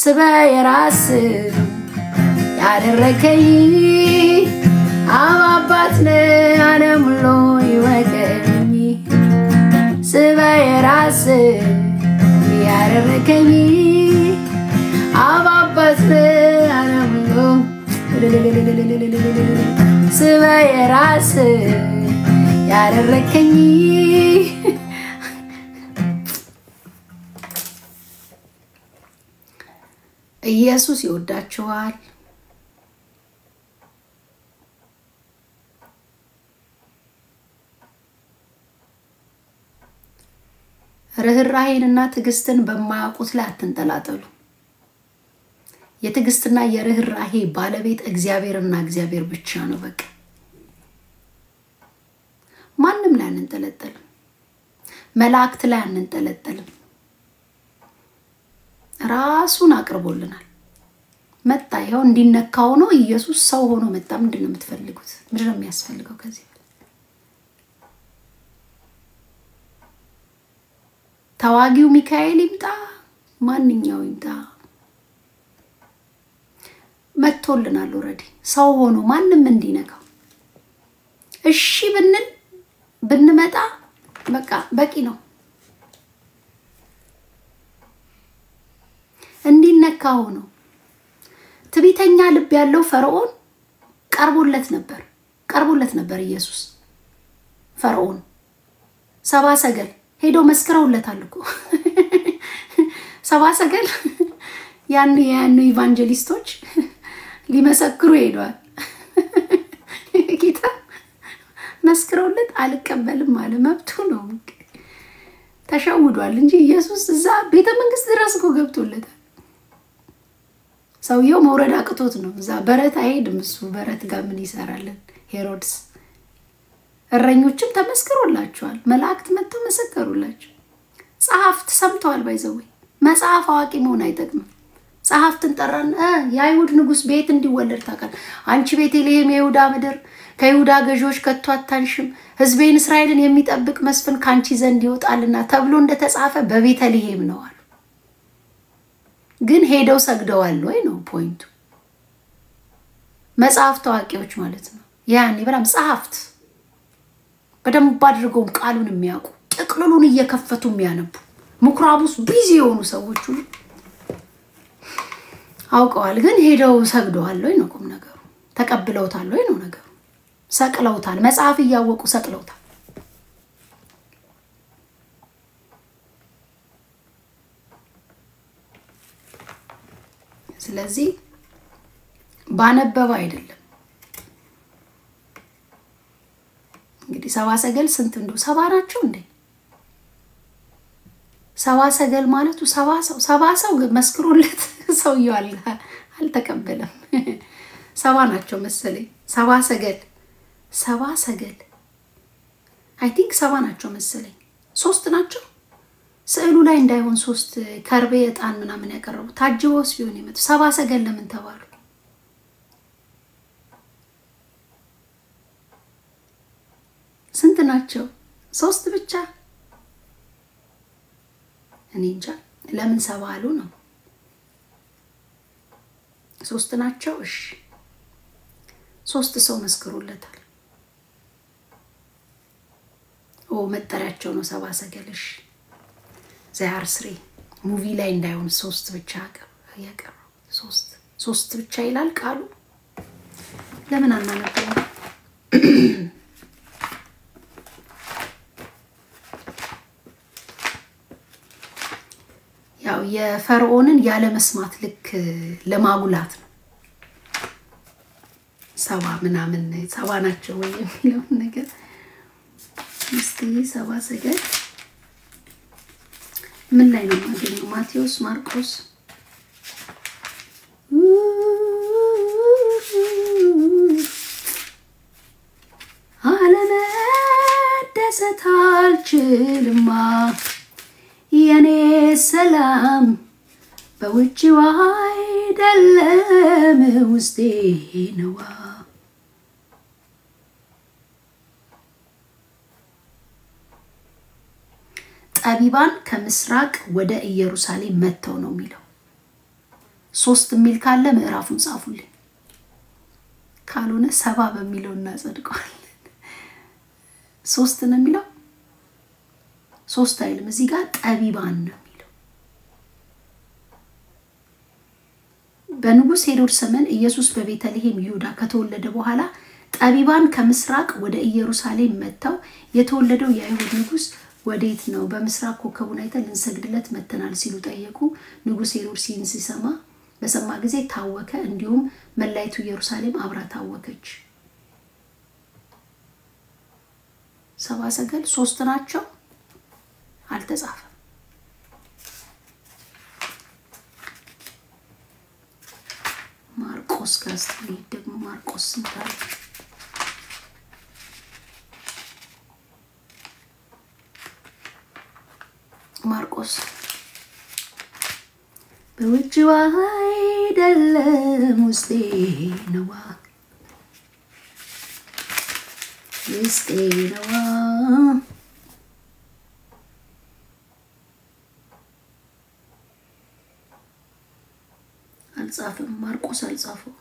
ስበህ የራስ ያደረከኝ አባባት ነህ ዓለም ሁሉ ይወቀኝ ስበህ የራስ ያደረከኝ አባባት ነህ ዓለም ሁሉ ስበህ የራስ ያደረከኝ ኢየሱስ ይወዳችኋል ርህራሄንና ትግስትን በማያውቁት ላይ አትንጠላጠሉ የትግስትና የርህራሄ ባለቤት እግዚአብሔርና እግዚአብሔር ብቻ ነው በቃ ማንንም ላይ አንንጠለጠልም መላእክት ላይ አንንጠለጠልም ራሱን አቅርቦልናል መጣ ይሄው እንዲነካው ነው ኢየሱስ ሰው ሆኖ መጣ ምንድነው የምትፈልጉት ምንድነው የሚያስፈልገው ከዚህ ታዋጊው ሚካኤል ይምጣ ማንኛው ይምጣ መጥቶልናል ኦሬዲ ሰው ሆኖ ማንንም እንዲነካው እሺ ብንመጣ በቃ በቂ ነው እንዲነካው ነው ትቢተኛ ልብ ያለው ፈርዖን ቀርቦለት ነበር ኢየሱስ ፈርዖን ሰባ ሰገል ሄዶ መስክረውለታል እኮ ሰባ ሰገል ያን ኢቫንጀሊስቶች ሊመሰክሩ ሄደዋል ጌታ መስክረውለት አልቀበልም አለ መብቱ ነው ተሸውዷል እንጂ ኢየሱስ እዛ ቤተ መንግስት ድረስ እኮ ገብቶለታል ሰውየው መውረድ አቅቶት ነው እዛ በረት አይሄድም እሱ በረት ጋር ምን ይሰራል ሄሮድስ እረኞችም ተመስክሮላቸዋል መላእክት መጥተው መሰከሩላቸው ጸሐፍት ሰምተዋል ባይዘው መጽሐፍ አዋቂ መሆን አይጠቅም ጸሐፍትን ጠራን የአይሁድ ንጉስ ቤት እንዲወለድ ታውቃል አንቺ ቤተልሔም የይሁዳ ምድር ከይሁዳ ገዦች ከቶ አታንሽም ሕዝቤን እስራኤልን የሚጠብቅ መስፍን ካንቺ ዘንድ ይወጣልና ተብሎ እንደተጻፈ በቤተልሔም ነው አሉ ግን ሄደው ሰግደዋል ወይ ነው ፖይንቱ መጽሐፍ ታዋቂዎች ማለት ነው ያኔ በጣም ጸሐፍት በደንብ አድርገው ቃሉን የሚያውቁ ጥቅልሉን እየከፈቱ የሚያነቡ ምኩራቡስ ቢዚ የሆኑ ሰዎች ሁሉ አውቀዋል ግን ሄደው ሰግደዋል ወይ ነው ቁም ነገሩ ተቀብለውታል ወይ ነው ነገሩ ሰቅለውታል መጽሐፍ እያወቁ ሰቅለውታል ስለዚህ ባነበባ አይደለም እንግዲህ ሰባ ሰገል ስንት እንደው ሰባ ናቸው እንዴ ሰባ ሰገል ማለቱ ሰባ ሰው መስክሮለት ሰውየው አልተቀበለም ሰባ ናቸው መሰለኝ ሰባ ሰገል አይ ቲንክ ሰባ ናቸው መሰለኝ ሶስት ናቸው ስዕሉ ላይ እንዳይሆን ሶስት ከርቤ እጣን ምናምን ያቀርቡ ታጅቦስ ቢሆን ይመጡ ሰባ ሰገል ለምን ተባሉ ስንት ናቸው ሶስት ብቻ እኔ እንጃ ለምን ሰባ አሉ ነው ሶስት ናቸው እሺ ሶስት ሰው መስክሮለታል መጠሪያቸው ነው ሰባ ሰገልሽ ዛር ስሪ ሙቪ ላይ እንዳይሆን ሶስት ብቻ ያቀርቡ ሶስት ብቻ ይላል ቃሉ ለምን አናነበው ያው የፈርዖንን ያለ መስማት ልክ ለማጉላት ነው ሰባ ምናምን ሰባ ናቸው ወይ የሚለው ነገር እስቲ ሰባ ሰገል ምን ላይ ነው ማገኘው ማቴዎስ ማርቆስ አለነ ብልማ የኔ ሰላም በውጭው አይደለም ውስጤ ነው ጠቢባን ከምስራቅ ወደ ኢየሩሳሌም መተው ነው የሚለው 3 ሚል ካለ ምዕራፉን ጻፉልኝ ካልሆነ 7 በሚለው እናጸድቀዋል 3 ነው የሚለው 3 አይልም እዚህ ጋር ጠቢባን ነው የሚለው በንጉስ ሄሮድስ ዘመን ኢየሱስ በቤተልሔም ይሁዳ ከተወለደ በኋላ ጠቢባን ከምስራቅ ወደ ኢየሩሳሌም መተው የተወለደው የአይሁድ ንጉስ ወዴት ነው በምስራቅ ኮከቡን አይተን እንሰግድለት መተናል ሲሉ ጠየቁ ንጉስ ሄሮድስ ሲሰማ በሰማ ጊዜ ታወከ እንዲሁም መላእክቱ ኢየሩሳሌም አብራ ታወከች 7 ሰገል 3 ናቸው አልተጻፈም ማርቆስ ጋስጥሪ ደግሞ ማርቆስ እንታል ማርቆስ በውጭው አይደለም ውስጤ ነው ውስጤ ነው አልጻፈም ማርቆስ አልጻፈው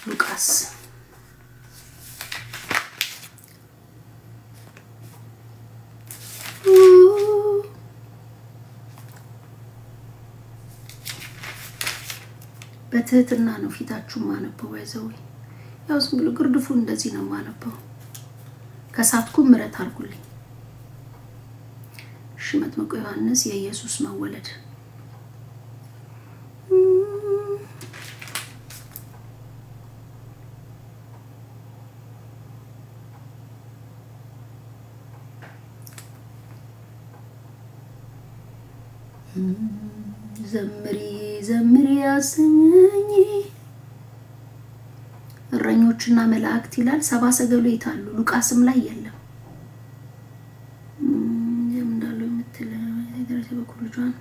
ሉቃስ በትህትና ነው ፊታችሁ ማነበው ወይዘው ያው ዝም ብሎ ግርድፉ እንደዚህ ነው ማነበው ከሳትኩ ምረት አርጉልኝ መጥምቁ ዮሐንስ የኢየሱስ መወለድ ዘምሪ ያሰኘኝ እረኞችና መላእክት ይላል 7 ሰገሉ ይታሉ ሉቃስም ላይ የለም እንዳለው የምትለው የደረሰ በኩልጇን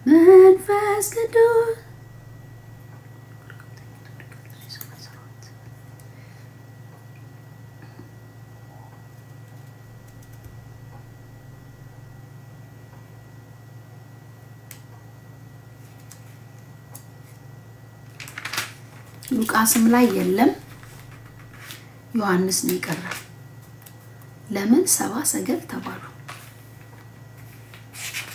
መንፈስ ቅዱስ ሉቃስም ላይ የለም ዮሐንስ ነው ይቀራል ለምን 7 ሰገል ተባሉ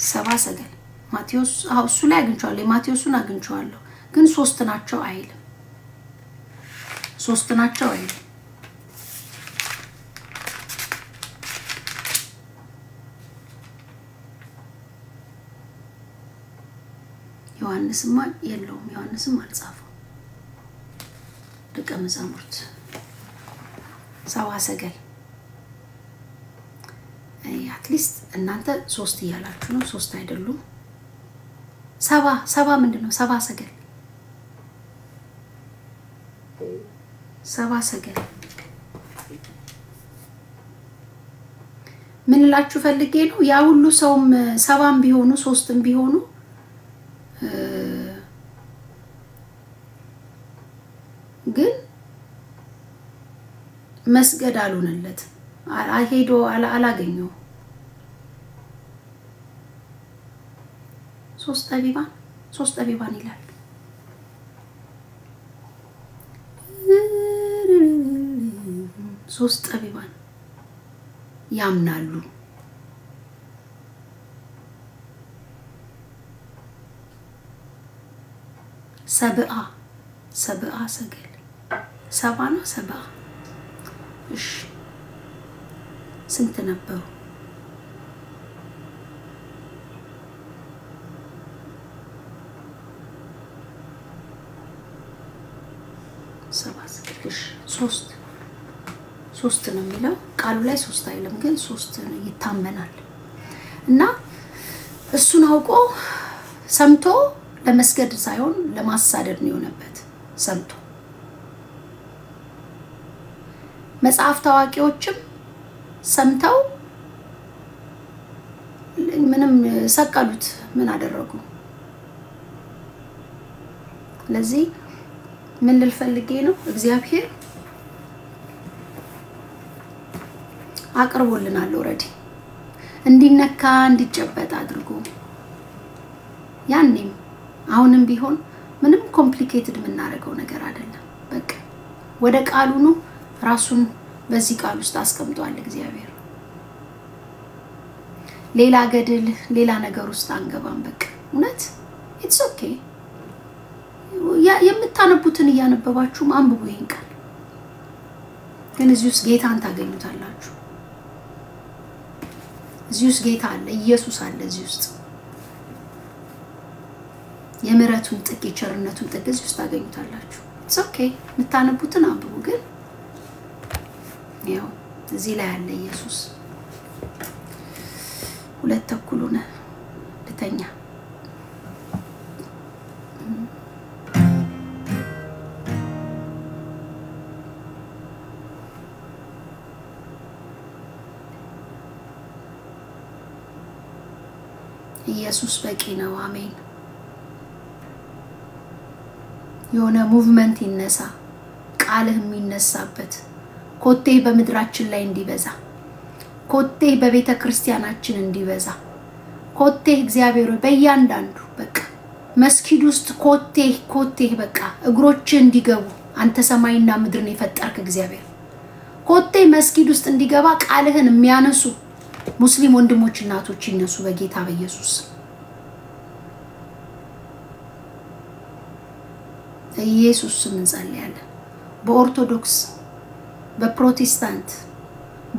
7 ሰገል ማቴዎስ እሱ ላይ አግኝቻለሁ የማቴዎስን አግኝቻለሁ ግን 3 ናቸው አይልም 3 ናቸው አይልም ዮሐንስማ የለውም ዮሐንስም አልጻፈው ደቀ መዛሙርት 7 ሰገል አትሊስት እናንተ 3 ይያላችሁ ነው 3 አይደሉም 7 ምንድነው 7 ሰገል 7 ሰገል ምን ላችሁ ፈልጌ ነው ያ ሁሉ ሰውም 7ም ቢሆኑ 3ም ቢሆኑ ግን መስገድ አሉንለት አሄዶ አላገኘው 3 ጠቢባን ይላል 3 ጠቢባን ያምናሉ ሰብአ ሰገል 7 ነው 7 እሺ ስንት ነበሩ እሺ 3 ነው የሚለው ቃሉ ላይ 3 አይልም ግን 3 ይታመናል እና እሱን አውቆ ሰምቶ ለመስገድ ሳይሆን ለማሳደድ ነው የሆነበት ሰምቶ መጽሐፍ ታዋቂዎችም ሰምተው ምንም ሰቀሉት ምን አደረጉ ለዚህ ምን ልፈልጌ ነው እግዚአብሔር አቅርቦልናል ኦሬዲ እንዲነካ እንዲጨበጥ አድርጎ ያንንም አሁንም ቢሆን ምንም ኮምፕሊኬትድ ምናረገው ነገር አይደለም በቃ ወደ ቃሉ ነው ራሱን በዚህ ቃል ውስጥ አስቀምጧል እግዚአብሔር ሌላ ገድል ሌላ ነገር ውስጥ አንገባም በቃ እውነት it's okay የምታነቡትን ያነበባችሁ አንብቡ ይሄን ቃል ግን እዚህ ውስጥ ጌታን ታገኙታላችሁ እዚህ ውስጥ ጌታ አለ ኢየሱስ አለ እዚህ ውስጥ የምሕረቱን ጥግ የቸርነቱን ጥግ እዚህ ውስጥ ታገኙታላችሁ it's okay የምታነቡትን አንብቡ ግን ያው እዚህ ላይ አለ ኢየሱስ ሁለት ተኩሉን ልተኛ ኢየሱስ በቂ ነው አሜን የሆነ ሙቭመንት ይነሳ ቃልህ የሚነሳበት ኮቴ በመድራችን ላይ እንዲበዛ ኮቴ በቤተ ክርስቲያናችን እንዲበዛ ኮቴ እግዚአብሔር በእያንዳንዱ በቃ መስጊድ ውስጥ ኮቴ በቃ እግሮች እንዲገቡ አንተ ሰማይና ምድርን የፈጠርክ እግዚአብሔር ኮቴ መስጊድ ውስጥ እንዲገባ ቃልህን የሚያነሱ ሙስሊም ወንድሞች እናቶች ይነሱ በጌታ በኢየሱስ ኢየሱስ ስም እንጸልያለን በኦርቶዶክስ በፕሮቴስታንት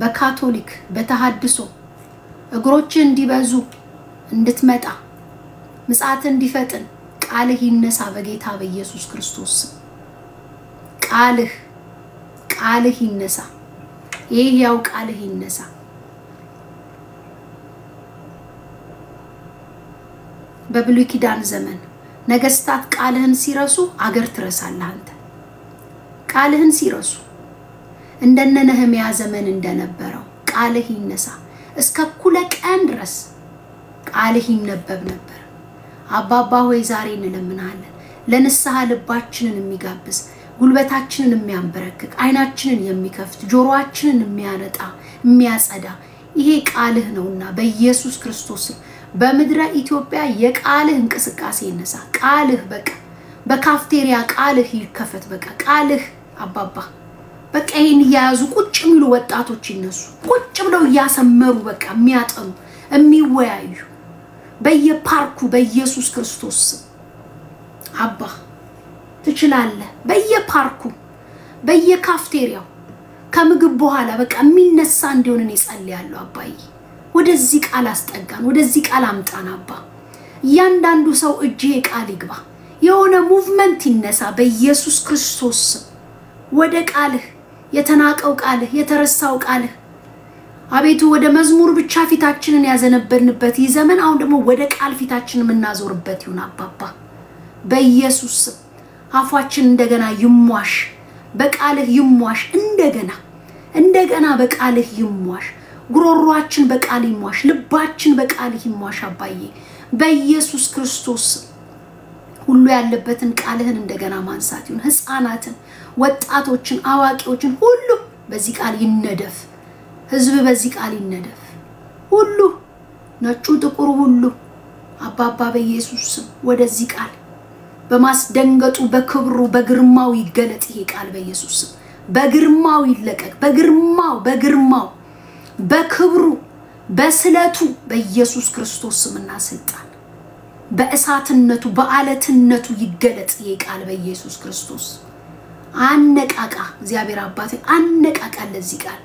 በካቶሊክ በተሐድሶ እግሮች እንዲበዙ እንድትመጣ ምጽአት እንዲፈጥን ቃልህ ይነሳ በጌታ በኢየሱስ ክርስቶስ ቃልህ ይነሳ ይሄው ቃልህ ይነሳ በብሉይ ኪዳን ዘመን ነገስታት ቃልህን ሲረሱ አገር ትረሳለህ አንተ ቃልህን ሲረሱ እንደነ ነህምያ ዘመን እንደነበረው ቃልህ ይነሳ እስከ ኩለ ቀን ድረስ ቃልህ ይነበብ ነበር አባባ ሆይ ዛሬ እንለምናለን ለንስሐ ልባችንን የሚጋብዝ ጉልበታችንን የሚያንበረክክ አይናችንን የሚከፍት ጆሮአችንን የሚያነጣ የሚያጸዳ ይሄ ቃልህ ነውና በኢየሱስ ክርስቶስ በመድረ ኢትዮጵያ የቃልህ እንቅስቃሴ ይነሳ ቃልህ በቃ በካፍቴሪያ ቃልህ ይከፈት በቃ ቃልህ አባባ በቃ ይሄን ያያዙ ቁጭ የሚሉ ወጣቶች ይነሱ ቁጭ ብለው ያሰመሩ በቃ የሚያጠኑ የሚወያዩ በየፓርኩ በኢየሱስ ክርስቶስ አባ ትችላለህ በየፓርኩ በየካፍቴሪያው ከምግብ በኋላ በቃ የሚነሳ እንዲሆን እኔ ጸልያለሁ አባዬ ወደዚህ ቃል አስጠጋን ወደዚህ ቃል አምጣን አባ ያንዳንዱ ሰው እጄ ቃል ይግባ የሆነ ሙቭመንት ይነሳ በኢየሱስ ክርስቶስ ወደ ቃልህ የተናቀው ቃልህ የተረሳው ቃልህ አቤቱ ወደ መዝሙር ብቻ ፊታችንን ያዘነበልንበት ይህ ዘመን አሁን ደግሞ ወደ ቃል ፊታችንን እናዞርበት ይሁን አባባ በኢየሱስ አፋችን እንደገና ይሟሽ በቃልህ ይሟሽ እንደገና በቃልህ ይሟሽ ጉሮሮአችን በቃል ይሟሽ ልባችን በቃል ይሟሽ አባዬ በኢየሱስ ክርስቶስ ሁሉ ያለበትን ቃልህን እንደገና ማንሳት ይሁን ህፃናትን ወጣቶችን አዋቂዎችን ሁሉ በዚህ ቃል ይነደፍ ህዝብ በዚህ ቃል ይነደፍ ሁሉ ነጩ ጥቁሩ ሁሉ አባባ በኢየሱስ ወደዚህ ቃል በማስደንገጡ በክብሩ በግርማው ይገለጥ ይሄ ቃል በኢየሱስ በግርማው ይለቀቅ በግርማው በክብሩ በስለቱ በኢየሱስ ክርስቶስ ስምና ስልጣን በእሳትነቱ በአለትነቱ ይገለጥ ይሄ ቃል በኢየሱስ ክርስቶስ አነቃቃ እግዚአብሔር አባቴ አነቃቃ ለዚህ ቃል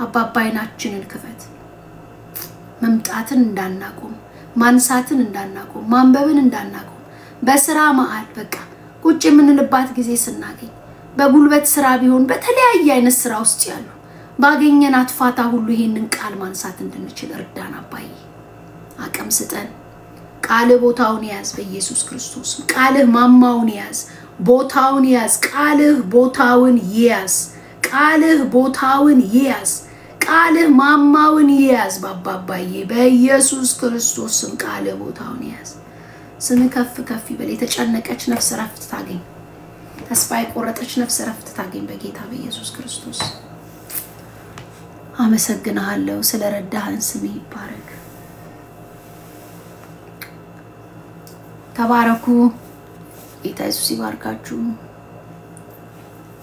አባባ አይናችንን ክፈት መምጣትን እንዳናቆም ማንሳትን እንዳናቆም ማንበብን እንዳናቆም በስራ ማዓል በቃ ቁጭ የምንልባት ጊዜ ስናገኝ በጉልበት ስራ ቢሆን በተለያየ አይነት ስራ ውስጥ ያሉ ባገኘናት ፋታ ሁሉ ይሄንን ቃል ማንሳት እንድንችል እርዳን አባዬ አቅም ስጠን ቃልህ ቦታውን ያዝ በኢየሱስ ክርስቶስ ቃልህ ማማውን ያዝ ቦታውን ያዝ ቃልህ ቦታውን ያዝ ቃልህ ቦታውን ያዝ ቃልህ ማማውን ያዝ ባባባዬ በኢየሱስ ክርስቶስ ቃልህ ቦታውን ያዝ ስም ከፍ ከፍ ይበል የተጨነቀች ነፍስ ረፍት ታገኝ ተስፋ የቆረጠች ነፍስ ረፍት ታገኝ በጌታ በኢየሱስ ክርስቶስ አመሰግናለሁ ስለረዳህን ስም ይባረክ ተባረኩ ጌታ ኢየሱስ ይባርካችሁ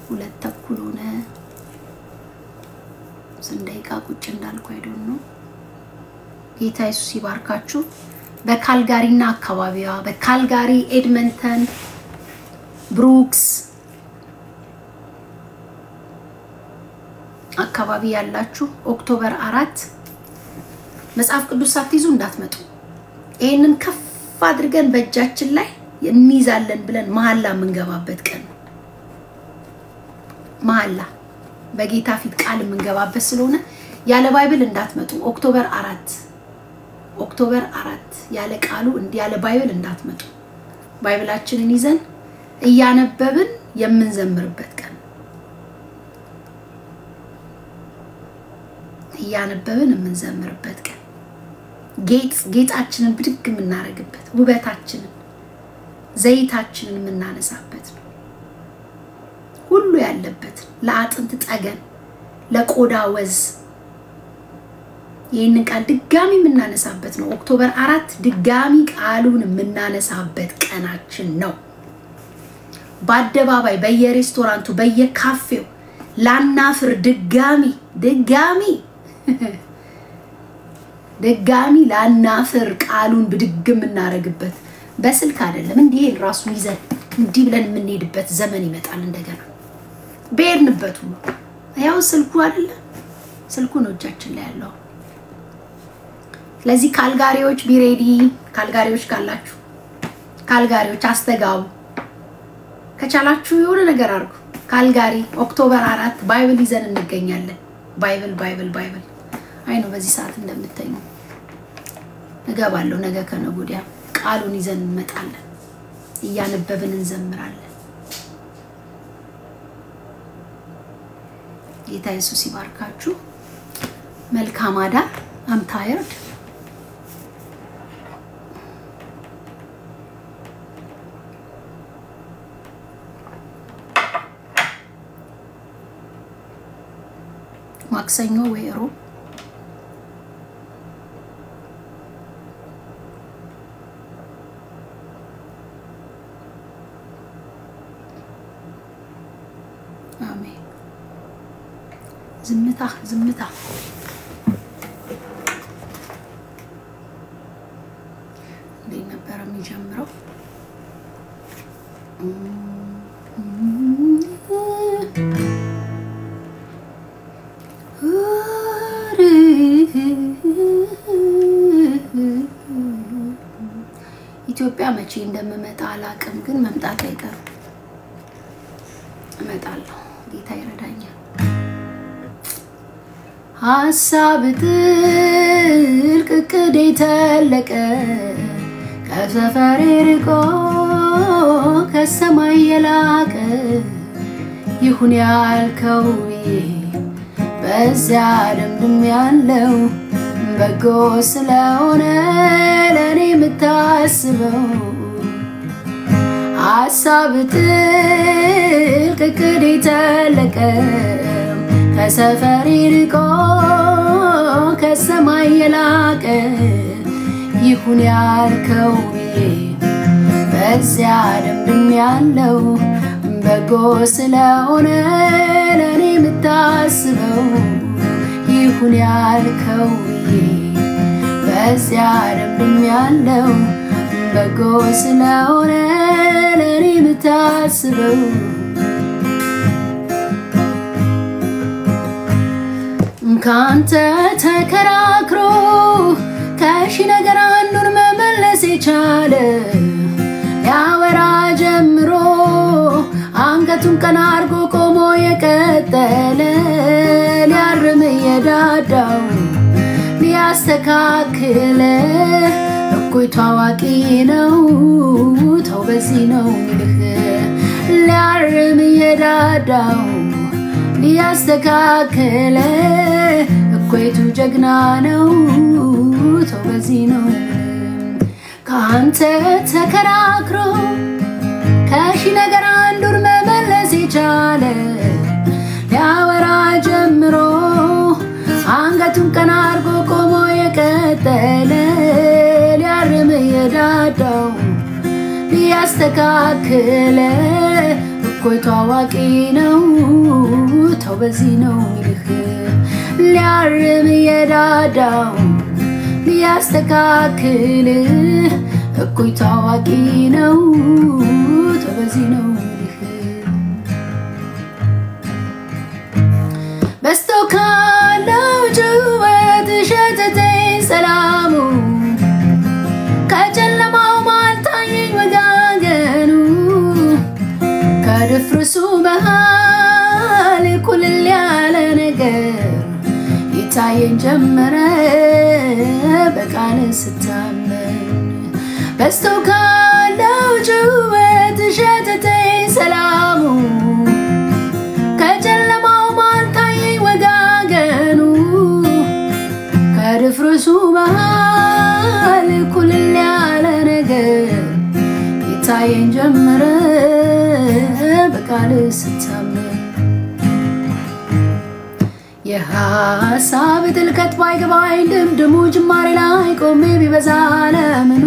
2:30 ሆነ ስንደቂቃ ቁጭ እንዳልኩ አይደል ጌታ ኢየሱስ ይባርካችሁ በካልጋሪና አካባቢዋ በካልጋሪ ኤድመንተን ብሩክስ አካባቢ ያላችሁ ኦክቶበር 4 መጽሐፍ ቅዱስ ሳትይዙ እንዳትመጡ ይሄንን ከፍ አድርገን በእጃችን ላይ እንይዛለን ብለን መሐላ መንገባበት ቀን መሐላ በጌታ ፊት ቃል መንገባበት ስለሆነ ያለ ባይብል እንዳትመጡ ኦክቶበር 4 ያለ ቃሉ ያለ ባይብል እንዳትመጡ ባይብላችንን ይዘን እያነበብን የምንዘምርበት ቀን እያነበብን የምንዘምርበት ቀን ጌጣችንን ብድግ የምናረግበት ውበታችንን ዘይታችንን የምናነሳበት ሁሉ ያለበት ለአጥንት ጠገን ለቆዳ ወዝ ይሄንን ቃል ድጋሚ የምናነሳበት ነው ኦክቶበር 4 ድጋሚ ቃሉን የምናነሳበት ቀናችን ነው በአደባባይ በየሬስቶራንቱ በየካፌው ላናፍር ድጋሚ ላናፍር ቃሉን ብድግ የምናረግበት በስልክ አይደለም እንዲህ ራሱ ይዘን እንዲህ ብለን የምንሄድበት ዘመን ይመጣል እንደገና በእርንበት ሁሉ ያው ስልኩ አይደለ ስልኩ ነው እጃችን ላይ ያለው ስለዚህ ካልጋሪዎች ቢሬዲ ካልጋሪዎች ካላችሁ ካልጋሪዎች አስተጋቡ ከቻላችሁ የሆነ ነገር አርጉ ካልጋሪ ኦክቶበር 4 ባይብል ይዘን እንገኛለን ባይብል አይ ነው በዚህ ሰዓት እንደምትተኙ እገባለሁ ነገ ከነጎዲያ ቃሉን ይዘን እንመጣለን እያነበብን እንዘምራለን ጌታ ኢየሱስ ይባርካችሁ መልካም አዳር I'm tired ማክሰኞ ወይ ሮብ አሜን ዝምታ ነበር የሚጀምረው ኢትዮጵያ መቼ እንደምመጣ አላቅም ግን መምጣት አይቀርም እመጣለሁ ጌታ ይረዳኛል ሐሳብ ጥልቅ ቅዴ ተለቀ ከሰፈሬ ርቆ ከሰማይ የላቀ ይሁን ያልከው በዚያ ደምድም ያለው በጎ ስለሆነ ለኔ የምታስበው ሐሳብ ጥልቅ ቅዴ ተለቀ ከሰፈሬ ርቆ ከሰማይ የላቀ ይሁን ያልከው በዚያ ደምድም ያለው በጎ ስለሆነ ለኔ የምታስበው ይሁን ያልከው በዚያ ደምድም ያለው በጎ ስለሆነ ለኔ የምታስበው ካንተ ተከራክሮ ከሺ ነገር አንዱን መመለስ የቻለ ያወራ ጀምሮ አንገቱን ቀና አርጎ ቆሞ የቀጠለ ሊያርም የዳዳው ሊያስተካክል እኩይ ታዋቂ ነው ተው በዚህ ነው ልህ ሊያርም የዳዳው ሊያስተካክል እኩይቱ ጀግና ነው ተው በዚህ ነው ካንተ ተከራክሮ ከሺ ነገር አንዱን መመለስ ይቻለ ያወራ ጀምሮ አንገቱን ቀና አርጎ ቆሞ የቀጠለ ሊያርም የዳዳው ሊያስተካክል እኩይ ታዋቂ ነው ተው በዚህ ነው ልህ ሊያርም የዳዳው ሊያስተካክል እኩይ ታዋቂ ነው ተው በዚህ ነው በስተካለው ጩኸት ሸተተኝ ሰላሙ ከጨለማው ማልታየኝ ወጋገኑ ከድፍርሱ መሃል ኩልል ያለ ነገር ይታየኝ ጀመረ በቃል ስታመን በስተካለው ጩኸት ሸተተኝ ሰላሙ ከጨለማው ማልታየኝ ወጋገኑ ከድፍርሱ መሃል ኩልል ያለ ነገር ይታየኝ ጀመረ በቃል ስታመን የሐሳብ ጥልቀት ባይገባኝ ድምድሙ ጅማሬ ላይ ቆሜ ቢበዛ ለምኑ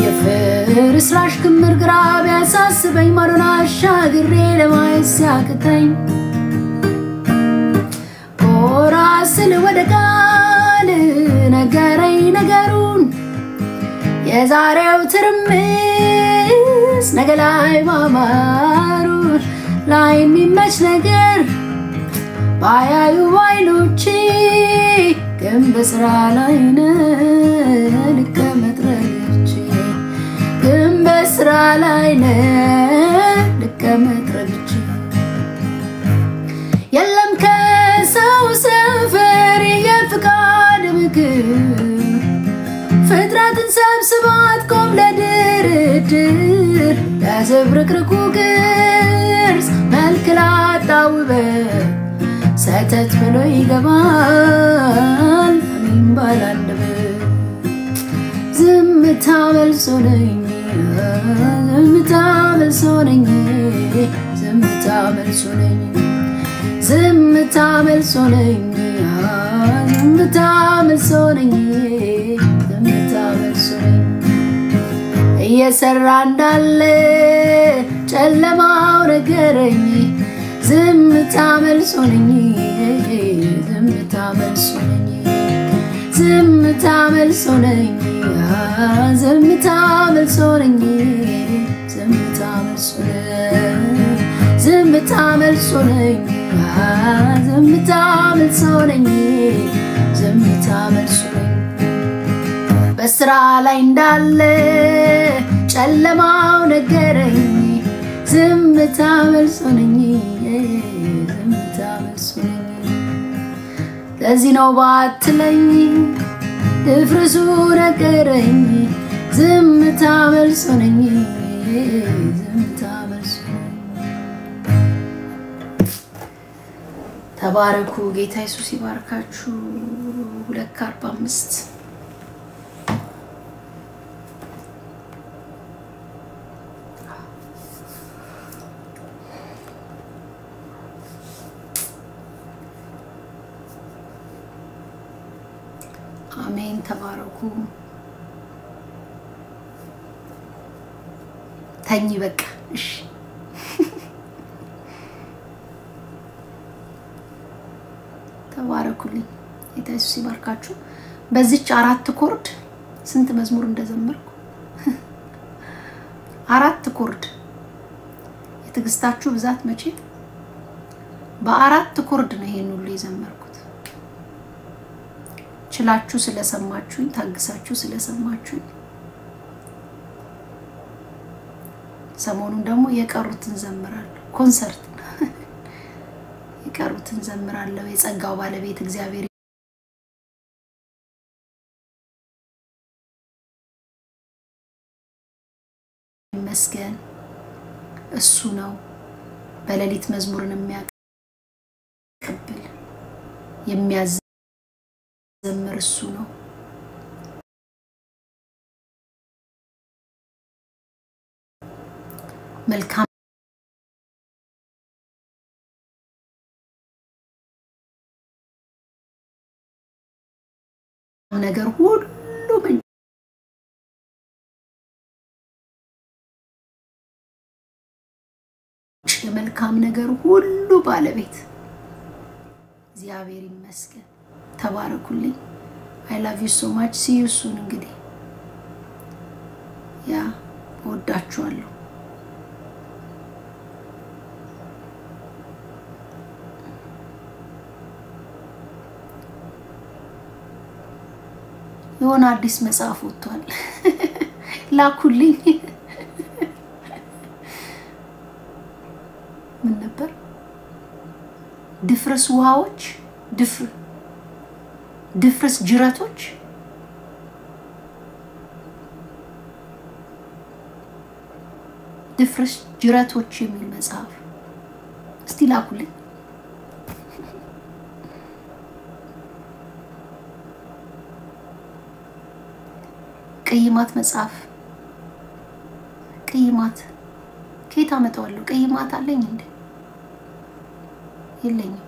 የፍርስራሽ ክምር ግራ ቢያሳስበኝ ማዶን አሻግሬ ለማየት ሲያቅተኝ ጎራ ስል ወደ ቃል ነገረኝ ነገሩን የዛሬው ትርምስ ነገ ላይ ማማሩ ላይ የሚመች ነገር ባያዩ ባይኖቼ ግን በስራ ላይ ልቀመጥ ረግቼ ግን በስራ ላይ ልቀመጥ ረግቼ የለም ከሰው ሰፈር የፍቃድ ምክር ፍጥረትን ሰብስባት ቆም ለድርድር ለዝብርቅርቁ ቅርስ መልክ ላጣው ውበት ሰተት ብሎ ይገባል አሜን ባላንደበት ዝምታ መልሶ ነኝ ዝምታ መልሶ ነኝ ዝምታ መልሶ ነኝ ዝምታ መልሶ ነኝ ዝምታ መልሶ ነኝ ዝምታ መልሶ ነኝ እየሰራ እንዳለ ጨለማው ነገረኝ ዝምታ መልሶ ነኝ ዝምታ መልሶ ነኝ ዝምታ መልሶ ነኝ ዝምታ መልሶ ነኝ ዝምታ መልሶ ነኝ ዝምታ መልሶ ነኝ ዝምታ መልሶ ነኝ ዝምታ መልሶ ነኝ በስራ ላይ እንዳለ ጨለማው ነገረኝ ዝምታ መልሶ ነኝ ዝምታ መልሶ ነኝ ለዚህ ነው ባትለኝ ድፍርሱ ነገረኝ ዝምታ መልሶ ነኝ ዝምታ መልሶ ነኝ ተባረኩ ጌታ ኢየሱስ ይባርካችሁ 2:45 አሜን ተባረኩ ተኝ በቃ እሺ ተባረኩልኝ ጌታ ኢየሱስ ይባርካችሁ በዚች 4 ኮርድ ስንት መዝሙር እንደዘመርኩ 4 ኮርድ የትግስታችሁ ብዛት መቼ በ4 ኮርድ ነው ይሄን ሁሉ የዘመርኩት ችላችሁ ስለሰማችሁኝ ታግሳችሁ ስለሰማችሁኝ ሰሞኑን ደግሞ የቀሩትን ዘምራለሁ ኮንሰርት የቀሩትን ዘምራለሁ የጸጋው ባለቤት እግዚአብሔር ይመስገን እሱ ነው በሌሊት መዝሙርን የሚያቀብል የሚያዘምር እሱ ነው መልካም ነገር ሁሉ መልካም ነገር ሁሉ ባለቤት እግዚአብሔር ይመስገን ተባረኩልኝ I love you so much see you soon እንግዲህ ያ ወዳችኋለሁ የሆነ አዲስ መጽሐፍ ወጥቷል ላኩልኝ ምን ነበር ድፍርስ ውሃዎች ድፍርስ ጅራቶች ድፍርስ ጅራቶች የሚል መጽሐፍ እስቲ ላኩልኝ ቅይማት መጽሐፍ ቅይማት ከየት አመጣዋለሁ ቅይማት አለኝ እንዴ የለኝም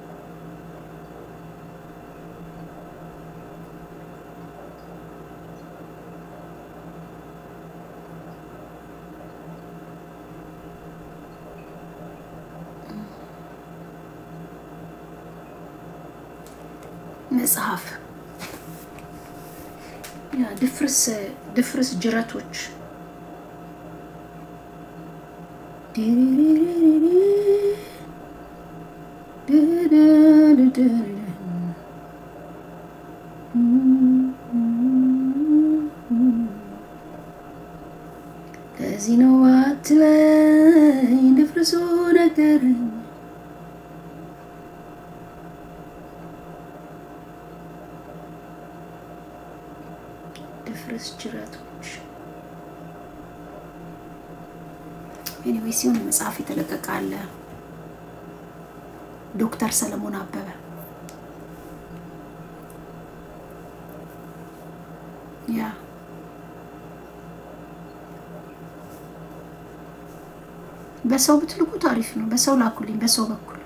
መጽሐፍ ያ ድፍርስ ጅራቶች ለዚህ ነው አትለኝ ድፍርሱ ነገር ድፍርስ ጅራቶች anyway ሲሆን መጽሐፍ የተለቀቀ ዶክተር ሰለሞን አበበ ያ በሰው ብትልቁ ታሪፍ ነው በሰው ላኩልኝ በሰው በኩል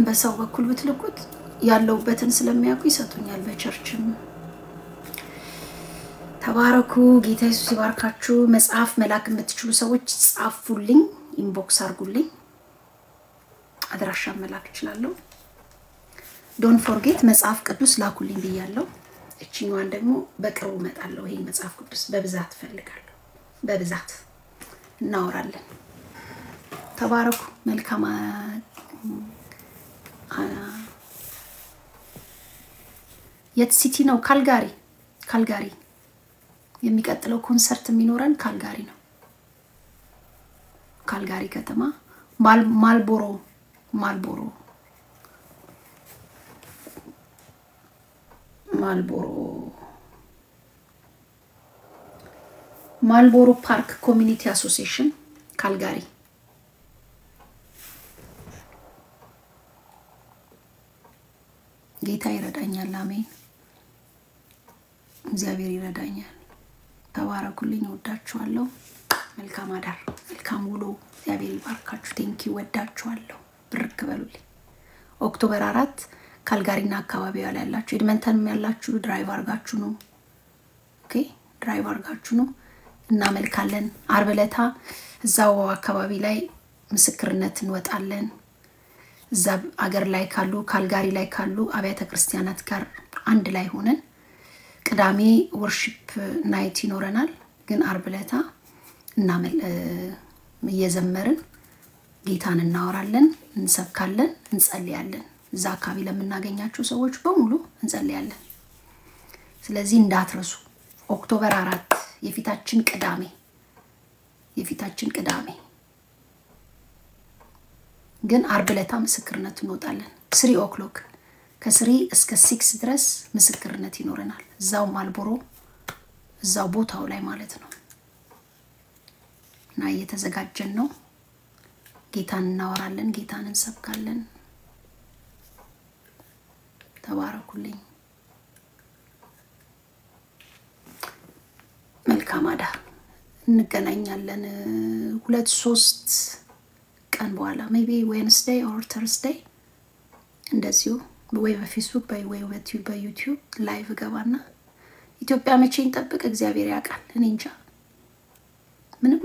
በሰው በኩል ብትልቁት ያለውበትን ስለሚያውቁ ይሰጡኛል በቸርችም ተባረኩ ጌታ ኢየሱስ ይባርካችሁ መጽሐፍ መላክ የምትችሉ ሰዎች ጻፉልኝ ኢንቦክስ አርጉልኝ አድራሻ መላክ ይችላልው ዶንት ፎርጌት መጽሐፍ ቅዱስ ላኩልኝ ብያለሁ እቺኛዋን ደግሞ በቅርቡ መጣለው ይሄን መጽሐፍ ቅዱስ በብዛት ፈልጋለሁ በብዛት እናወራለን ተባረኩ መልካም የት ሲቲ ነው ካልጋሪ የሚቀጥለው ኮንሰርት የሚኖረን ካልጋሪ ነው ካልጋሪ ከተማ ማልቦሮ ፓርክ ኮሚኒቲ አሶሲዬሽን ካልጋሪ ጌታ ይረዳኛል አሜን እግዚአብሔር ይረዳኛል ተባረኩልኝ ወዳችኋለሁ መልካም አዳር መልካም ውሎ እግዚአብሔር ይባርካችሁ ቴንኪው ወዳችኋለሁ ብርክ በሉልኝ ኦክቶበር 4 ካልጋሪና አካባቢው ያላችሁ ኤድመንተን ያላችሁ ድራይቭ አርጋችሁ ነው ኦኬ ድራይቭ አርጋችሁ ነው እና መልካለን አርበለታ እዛው አካባቢ ላይ ምስክርነት እንወጣለን እዛ አገር ላይ ካሉ ካልጋሪ ላይ ካሉ አብያተ ክርስቲያናት ጋር አንድ ላይ ሆነን ቅዳሜ ወርሺፕ ናይት ይኖረናል ግን አርበለታ እና እየዘመርን ጌታን እናወራለን እንሰብካለን እንጸልያለን እዛ አካባቢ ለምናገኛችሁ ሰዎች በሙሉ እንጸልያለን ስለዚህ እንዳትረሱ ኦክቶበር 4 የፊታችን ቅዳሜ ግን አርበለታ ምስክርነት እንወጣለን 3 o'clock ከ3 እስከ 6 ድረስ ምስክርነት ይኖረናል እዛው ማልቦሮ እዛው ቦታው ላይ ማለት ነው እና እየተዘጋጀን ነው ጌታን እናወራለን ጌታን እንሰብካለን ተባረኩልኝ መልካም አዳ እንገናኛለን 2-3 ቀን በኋላ maybe Wednesday or Thursday እንደዚሁ ወይ በፌስቡክ ወይ በዩቲዩብ ላይቭ ገባና ኢትዮጵያ መቼን ጠብቅ እግዚአብሔር ያውቃል እኔ እንጃ ምንም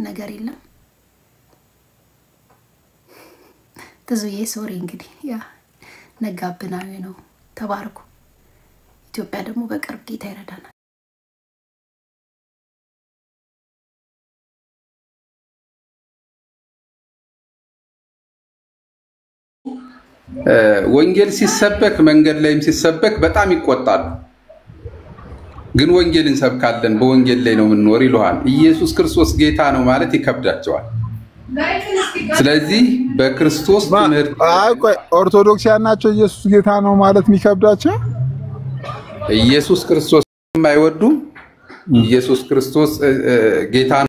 ነገር የለም ተዙዬ ሶሪ እንግዲህ ያ ነጋብናው ነው ተባረኩ ኢትዮጵያ ደግሞ በቅርብ ጌታ ይረዳናል ወንጌል ሲሰበክ መንገድ ላይም ሲሰበክ በጣም ይቆጣሉ ግን ወንጌል እንሰብካለን በወንጌል ላይ ነው ምንኖር ይሉሃል ኢየሱስ ክርስቶስ ጌታ ነው ማለት ይከብዳቸዋል ስለዚህ በክርስቶስ ትምህርት ኦርቶዶክሳውያን ናቸው ኢየሱስ ጌታ ነው ማለት የሚከብዳቸው ኢየሱስ ክርስቶስ የማይወዱ ኢየሱስ ክርስቶስ ጌታ